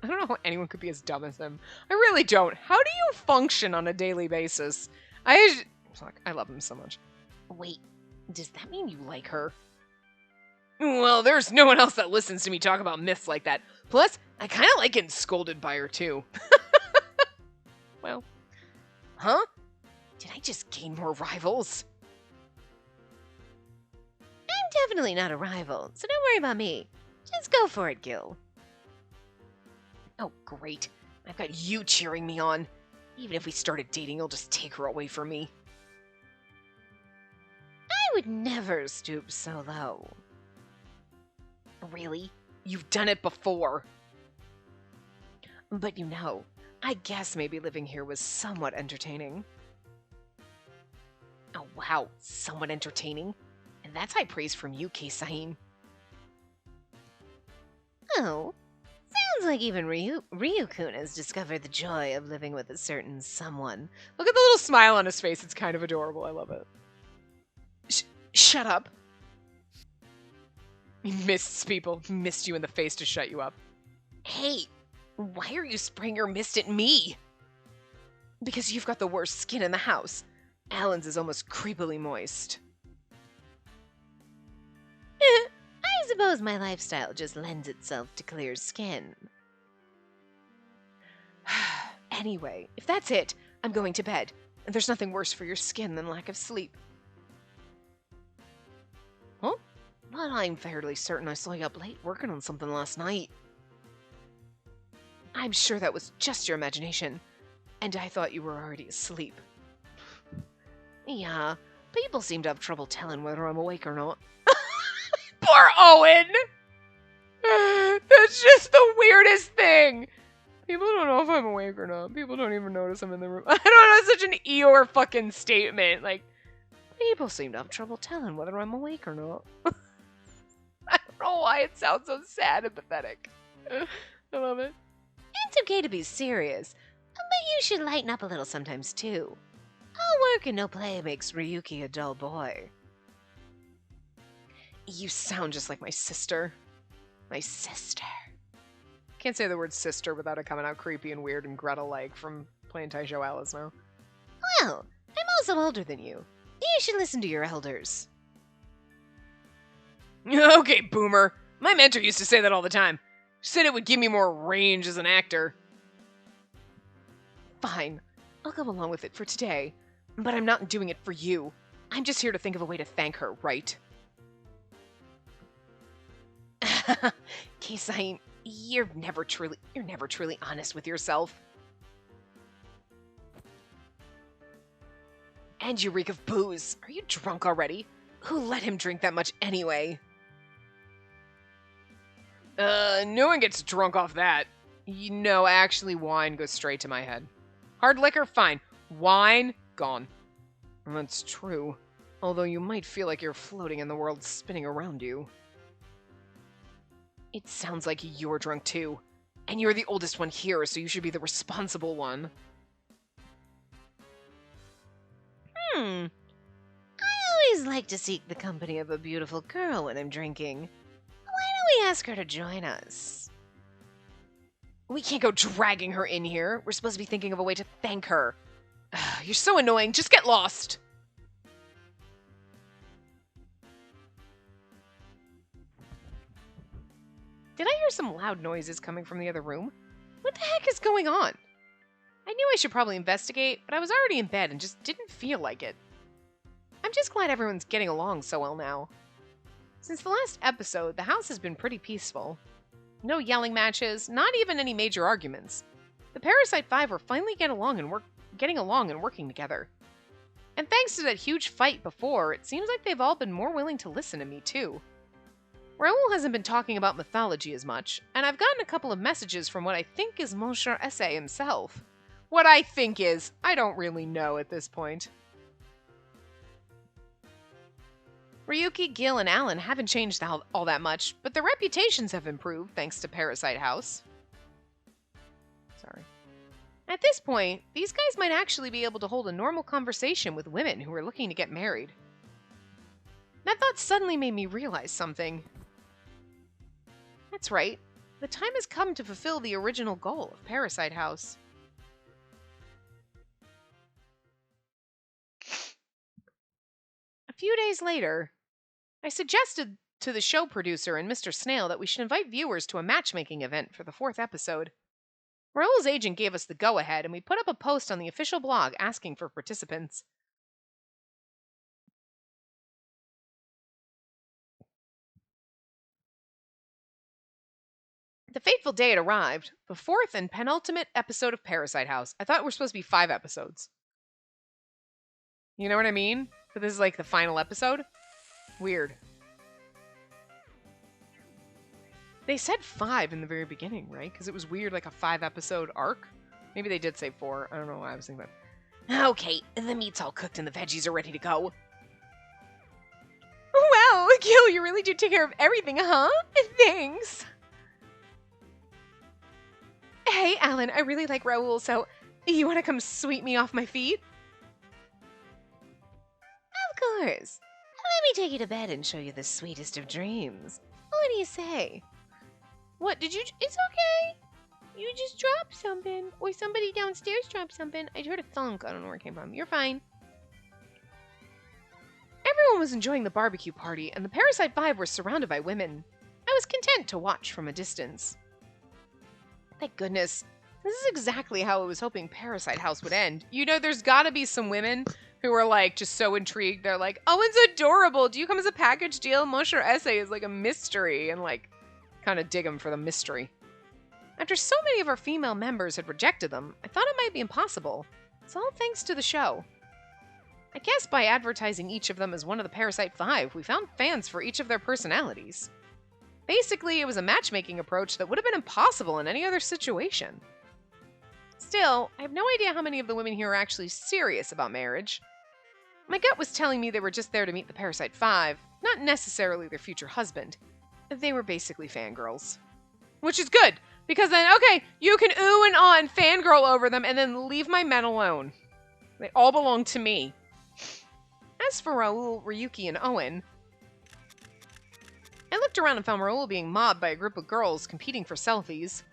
I don't know how anyone could be as dumb as him. I really don't. How do you function on a daily basis? Fuck, I love him so much. Wait, does that mean you like her? Well, there's no one else that listens to me talk about myths like that. Plus, I kind of like getting scolded by her, too. Well. Huh? Did I just gain more rivals? I'm definitely not a rival, so don't worry about me. Just go for it, Gil. Oh, great. I've got you cheering me on. Even if we started dating, you'll just take her away from me. I would never stoop so low. Really? You've done it before. But you know, I guess maybe living here was somewhat entertaining. Oh wow, somewhat entertaining? And that's high praise from you, Kaysain. Oh, sounds like even Ryukun has discovered the joy of living with a certain someone. Look at the little smile on his face. It's kind of adorable. I love it. Shut up. He mists people. He missed you in the face to shut you up. Hey, why are you spraying your mist at me? Because you've got the worst skin in the house. Alan's is almost creepily moist. I suppose my lifestyle just lends itself to clear skin. Anyway, if that's it, I'm going to bed. And there's nothing worse for your skin than lack of sleep. Huh? But I'm fairly certain I saw you up late working on something last night. I'm sure that was just your imagination. And I thought you were already asleep. Yeah, people seem to have trouble telling whether I'm awake or not. Poor Owen! That's just the weirdest thing! People don't know if I'm awake or not. People don't even notice I'm in the room. I don't know, it's such an Eeyore fucking statement. Like, people seem to have trouble telling whether I'm awake or not. I don't know why it sounds so sad and pathetic. I love it. It's okay to be serious, but you should lighten up a little sometimes too. All work and no play makes Ryuki a dull boy. You sound just like my sister. My sister. Can't say the word sister without it coming out creepy and weird and Gretel-like from playing Taisho Alice now. Well, I'm also older than you. You should listen to your elders. Okay, boomer. My mentor used to say that all the time. She said it would give me more range as an actor. Fine. I'll go along with it for today. But I'm not doing it for you. I'm just here to think of a way to thank her, right? Kisai, you're never truly honest with yourself. And you reek of booze. Are you drunk already? Who let him drink that much anyway? No one gets drunk off that. You know, actually, wine goes straight to my head. Hard liquor, fine. Wine, gone. That's true. Although you might feel like you're floating in the world spinning around you. It sounds like you're drunk too. And you're the oldest one here, so you should be the responsible one. I always like to seek the company of a beautiful girl when I'm drinking. Why don't we ask her to join us? We can't go dragging her in here. We're supposed to be thinking of a way to thank her. You're so annoying. Just get lost. Did I hear some loud noises coming from the other room? What the heck is going on? I knew I should probably investigate, but I was already in bed and just didn't feel like it. I'm just glad everyone's getting along so well now. Since the last episode, the house has been pretty peaceful. No yelling matches, not even any major arguments. The Parasite 5 were finally getting along and working together. And thanks to that huge fight before, it seems like they've all been more willing to listen to me too. Raoul hasn't been talking about mythology as much, and I've gotten a couple of messages from what I think is Monsieur Essay himself. What I think is, I don't really know at this point. Ryuki, Gil, and Alan haven't changed all that much, but their reputations have improved thanks to Parasite House. Sorry. At this point, these guys might actually be able to hold a normal conversation with women who are looking to get married. That thought suddenly made me realize something. That's right. The time has come to fulfill the original goal of Parasite House. A few days later, I suggested to the show producer and Mr. Snail that we should invite viewers to a matchmaking event for the 4th episode. Raoul's agent gave us the go-ahead, and we put up a post on the official blog asking for participants. The fateful day had arrived, the 4th and penultimate episode of Parasite House. I thought it were supposed to be 5 episodes. You know what I mean? But this is like the final episode? Weird. They said 5 in the very beginning, right? Because it was weird, like a 5-episode arc. Maybe they did say 4. I don't know why I was thinking that. Okay, the meat's all cooked and the veggies are ready to go. Wow, Gil, you really do take care of everything, huh? Thanks. Hey, Alan, I really like Raoul, so you want to come sweep me off my feet? Of course. Let me take you to bed and show you the sweetest of dreams. What do you say? What, did you... It's okay. You just dropped something. Or somebody downstairs dropped something. I heard a thunk. I don't know where it came from. You're fine. Everyone was enjoying the barbecue party, and the Parasite 5 were surrounded by women. I was content to watch from a distance. Thank goodness. This is exactly how I was hoping Parasite House would end. You know, there's gotta be some women who are, like, just so intrigued. They're like, Owen's adorable. Do you come as a package deal? Mosher Essay is like a mystery. And, like, kind of dig him for the mystery. After so many of our female members had rejected them, I thought it might be impossible. It's all thanks to the show. I guess by advertising each of them as one of the Parasite 5, we found fans for each of their personalities. Basically, it was a matchmaking approach that would have been impossible in any other situation. Still, I have no idea how many of the women here are actually serious about marriage. My gut was telling me they were just there to meet the Parasite 5, not necessarily their future husband. They were basically fangirls. Which is good, because then, okay, you can ooh and ah and fangirl over them and then leave my men alone. They all belong to me. As for Raoul, Ryuki, and Owen, I looked around and found Raoul being mobbed by a group of girls competing for selfies.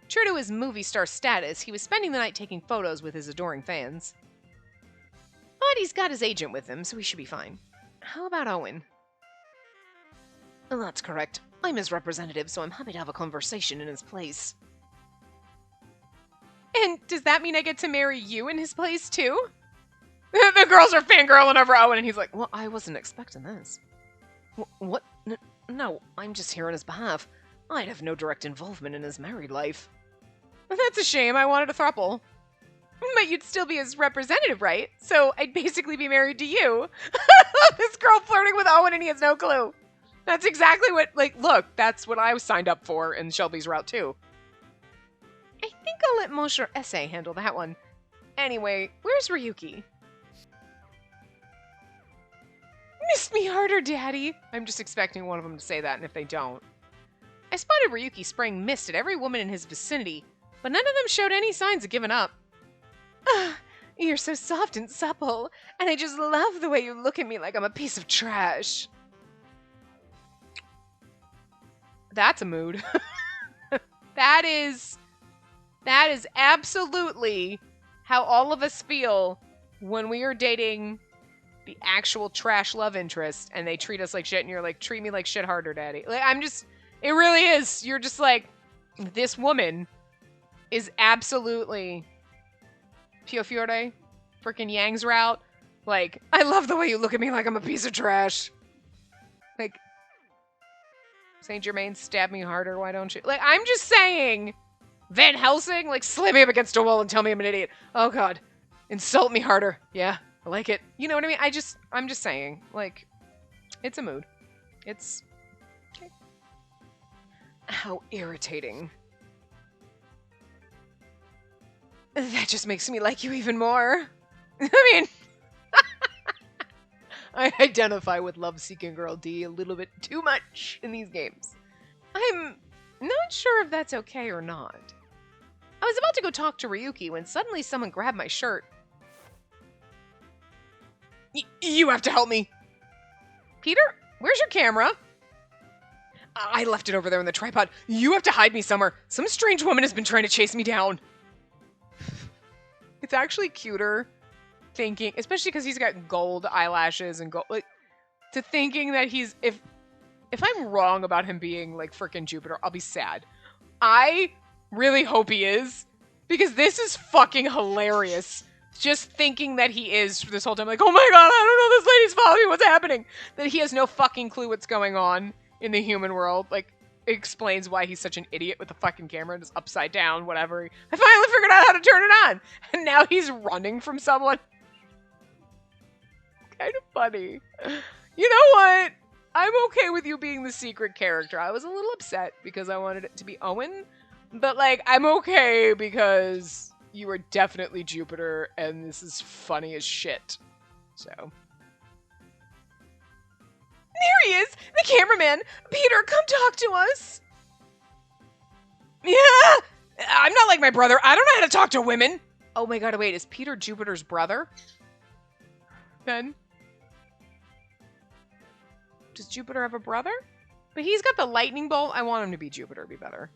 True to his movie star status, he was spending the night taking photos with his adoring fans. But he's got his agent with him, so he should be fine. How about Owen? That's correct. I'm his representative, so I'm happy to have a conversation in his place. And does that mean I get to marry you in his place, too? The girls are fangirling over Owen, and he's like, well, I wasn't expecting this. What? No, I'm just here on his behalf. I'd have no direct involvement in his married life. That's a shame. I wanted a throuple. But you'd still be his representative, right? So I'd basically be married to you. This girl flirting with Owen, and he has no clue. That's exactly what, like, look, that's what I was signed up for in Shelby's route, too. I think I'll let Mosher Essay handle that one. Anyway, where's Ryuki? Miss me harder, Daddy. I'm just expecting one of them to say that, and if they don't. I spotted Ryuki spraying mist at every woman in his vicinity, but none of them showed any signs of giving up. You're so soft and supple, and I just love the way you look at me like I'm a piece of trash. That's a mood. That is absolutely how all of us feel when we are dating the actual trash love interest and they treat us like shit and you're like, treat me like shit harder, Daddy. Like, it really is. You're just like, this woman is absolutely Pio Fiore, freaking Yang's route. Like, I love the way you look at me like I'm a piece of trash. Like, Saint Germain, stab me harder, why don't you? Like, I'm just saying, Van Helsing, like, slam me up against a wall and tell me I'm an idiot. Oh, God. Insult me harder. Yeah, I like it. You know what I mean? I'm just saying, like, it's a mood. It's... okay. How irritating. That just makes me like you even more. I mean... I identify with love-seeking girl D a little bit too much in these games. I'm not sure if that's okay or not. I was about to go talk to Ryuki when suddenly someone grabbed my shirt. You have to help me. Peter, where's your camera? I left it over there in the tripod. You have to hide me somewhere. Some strange woman has been trying to chase me down. It's actually cuter thinking, especially because he's got gold eyelashes and gold, like, to thinking that he's, if I'm wrong about him being like freaking Jupiter, I'll be sad. I really hope he is, because this is fucking hilarious. Just thinking that he is this whole time, like, oh my God, I don't know, this lady's following me, what's happening? That he has no fucking clue what's going on in the human world. Like, it explains why he's such an idiot with the fucking camera, just upside down, whatever. I finally figured out how to turn it on, and now he's running from someone. Kind of funny. You know what? I'm okay with you being the secret character. I was a little upset because I wanted it to be Owen, but like, I'm okay because you are definitely Jupiter and this is funny as shit. So. There he is! The cameraman! Peter, come talk to us! Yeah! I'm not like my brother. I don't know how to talk to women. Oh my god, wait, is Peter Jupiter's brother? Then? Does Jupiter have a brother? But he's got the lightning bolt. I want him to be Jupiter, be better.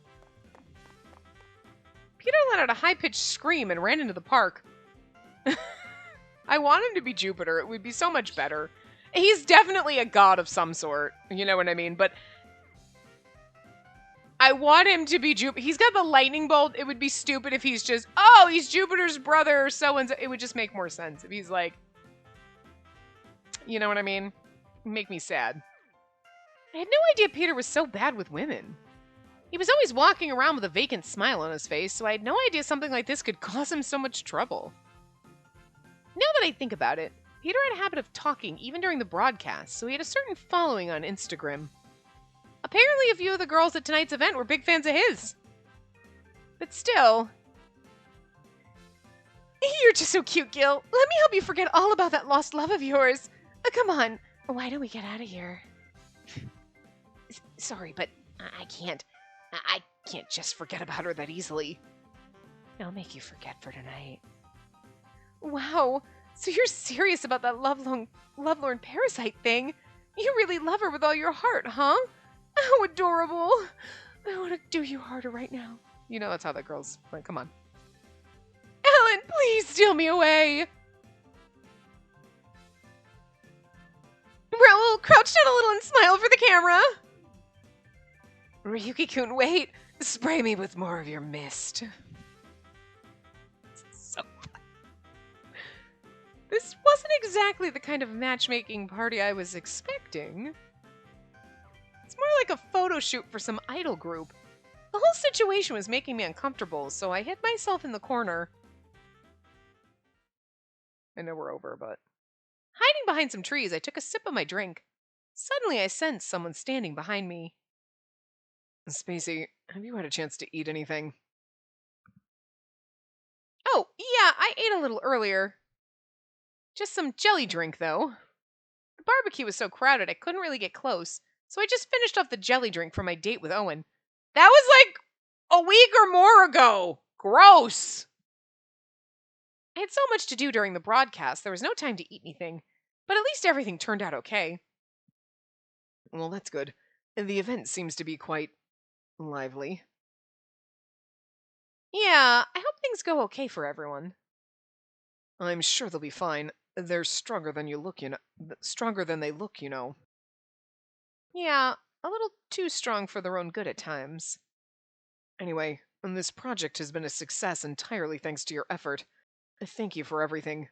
Peter let out a high-pitched scream and ran into the park. I want him to be Jupiter. It would be so much better. He's definitely a god of some sort. You know what I mean? But I want him to be Jupiter. He's got the lightning bolt. It would be stupid if he's just, oh, he's Jupiter's brother or so-and-so. It would just make more sense if he's like, you know what I mean? Make me sad. I had no idea Peter was so bad with women. He was always walking around with a vacant smile on his face, so I had no idea something like this could cause him so much trouble. Now that I think about it, Peter had a habit of talking even during the broadcast, so he had a certain following on Instagram. Apparently a few of the girls at tonight's event were big fans of his. But still... You're just so cute, Gil. Let me help you forget all about that lost love of yours. Come on. Why don't we get out of here? Sorry, but I can't. I can't just forget about her that easily. I'll make you forget for tonight. Wow, so you're serious about that lovelorn parasite thing? You really love her with all your heart, huh? How adorable. I want to do you harder right now. You know that's how that girl's like, come on. Ellen, please steal me away. Raoul, crouch down a little and smile for the camera. Ryuki-kun, wait. Spray me with more of your mist. So fun. This wasn't exactly the kind of matchmaking party I was expecting. It's more like a photo shoot for some idol group. The whole situation was making me uncomfortable, so I hid myself in the corner. I know we're over, but... Hiding behind some trees, I took a sip of my drink. Suddenly, I sensed someone standing behind me. Spacey, have you had a chance to eat anything? Oh, yeah, I ate a little earlier. Just some jelly drink, though. The barbecue was so crowded I couldn't really get close, so I just finished off the jelly drink for my date with Owen. That was like a week or more ago. Gross. I had so much to do during the broadcast, there was no time to eat anything, but at least everything turned out okay. Well, that's good. The event seems to be quite lively. Yeah, I hope things go okay for everyone. I'm sure they'll be fine. They're stronger than you look, you know. Stronger than they look, you know. Yeah, a little too strong for their own good at times. Anyway, this project has been a success entirely thanks to your effort. Thank you for everything.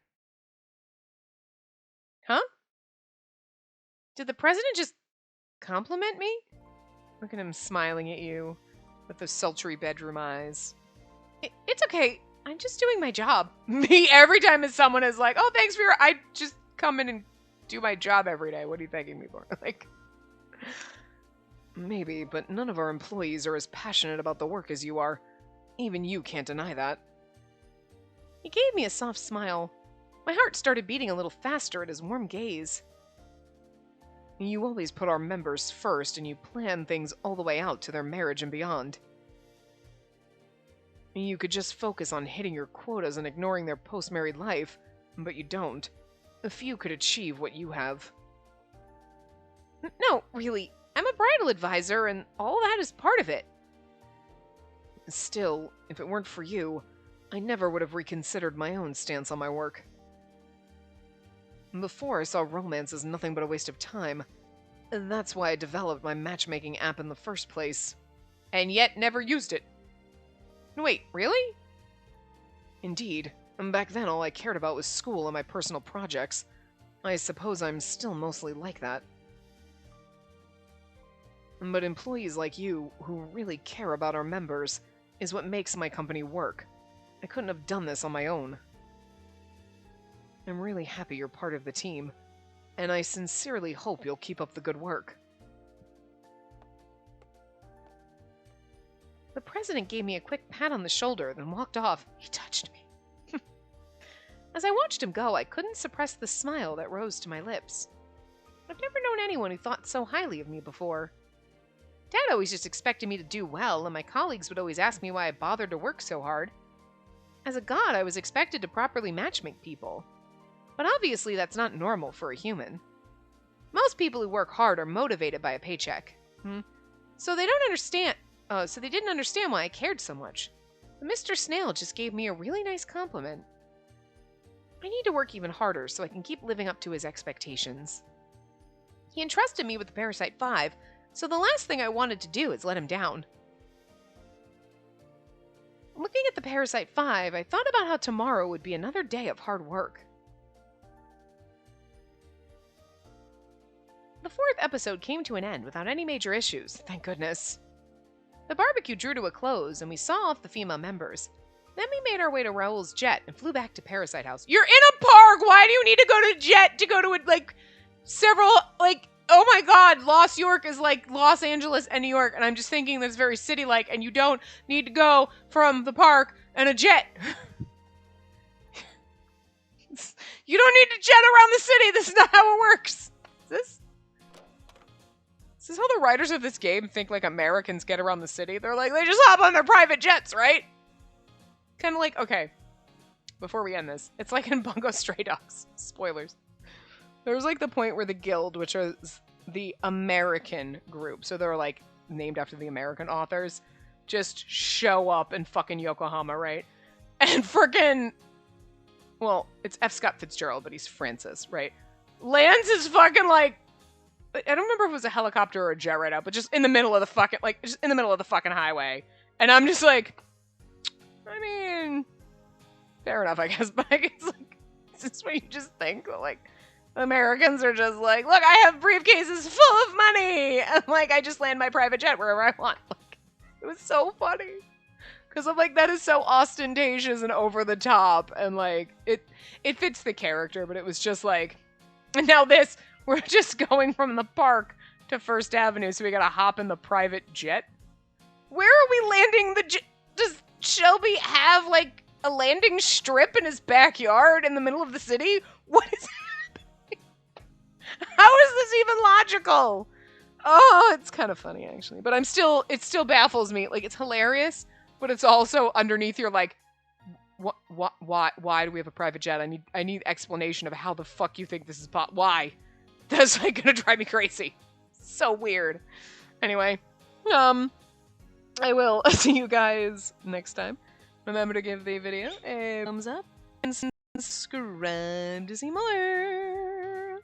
Huh? Did the president just compliment me? Look at him smiling at you with those sultry bedroom eyes. It's okay. I'm just doing my job. Me, every time someone is like, oh, thanks for your... I just come in and do my job every day. What are you thanking me for? Like, maybe, but none of our employees are as passionate about the work as you are. Even you can't deny that. He gave me a soft smile. My heart started beating a little faster at his warm gaze. You always put our members first, and you plan things all the way out to their marriage and beyond. You could just focus on hitting your quotas and ignoring their post-married life, but you don't. A few could achieve what you have. No, really, I'm a bridal advisor, and all that is part of it. Still, if it weren't for you, I never would have reconsidered my own stance on my work. Before, I saw romance as nothing but a waste of time. That's why I developed my matchmaking app in the first place. And yet never used it. Wait, really? Indeed. Back then, all I cared about was school and my personal projects. I suppose I'm still mostly like that. But employees like you, who really care about our members, is what makes my company work. I couldn't have done this on my own. I'm really happy you're part of the team, and I sincerely hope you'll keep up the good work. The president gave me a quick pat on the shoulder, then walked off. He touched me. As I watched him go, I couldn't suppress the smile that rose to my lips. I've never known anyone who thought so highly of me before. Dad always just expected me to do well, and my colleagues would always ask me why I bothered to work so hard. As a god, I was expected to properly matchmake people. But obviously that's not normal for a human. Most people who work hard are motivated by a paycheck. So they didn't understand why I cared so much. But Mr. Snail just gave me a really nice compliment. I need to work even harder so I can keep living up to his expectations. He entrusted me with the Parasite 5, so the last thing I wanted to do is let him down. Looking at the Parasite 5, I thought about how tomorrow would be another day of hard work. The 4th episode came to an end without any major issues, thank goodness. The barbecue drew to a close, and we saw off the female members. Then we made our way to Raoul's jet and flew back to Parasite House. You're in a park! Why do you need to go to jet to go to, oh my god, Lost York is like Los Angeles and New York, and I'm just thinking that's very city-like, and you don't need to go from the park and a jet. You don't need to jet around the city. This is not how it works. Is this how the writers of this game think like Americans get around the city? They're like, they just hop on their private jets, right? Kind of like, okay, before we end this, it's like in Bungo Stray Dogs. Spoilers. There's like the point where the guild, which is the American group, so they're like named after the American authors, just show up in fucking Yokohama, right? And freaking, well, it's F. Scott Fitzgerald, but he's Francis, right? Lands is fucking like, I don't remember if it was a helicopter or a jet right now, but just in the middle of the fucking, just in the middle of the fucking highway. And I'm just like, I mean, fair enough, I guess, but it's like, is this what you just think? Like, Americans are just like, look, I have briefcases full of money! And like, I just land my private jet wherever I want. Like, it was so funny. Because I'm like, that is so ostentatious and over the top. And like, it fits the character, but it was just like, and now this, we're just going from the park to First Avenue, so we gotta hop in the private jet? Where are we landing the jet? Does Shelby have, like, a landing strip in his backyard in the middle of the city? What is happening? How is this even logical? Oh, it's kind of funny, actually. But it still baffles me. Like, it's hilarious, but it's also underneath you're like, why do we have a private jet? I need explanation of how the fuck you think this is why? That's like gonna drive me crazy. So weird. Anyway, I will see you guys next time. Remember to give the video a thumbs up and subscribe to see more.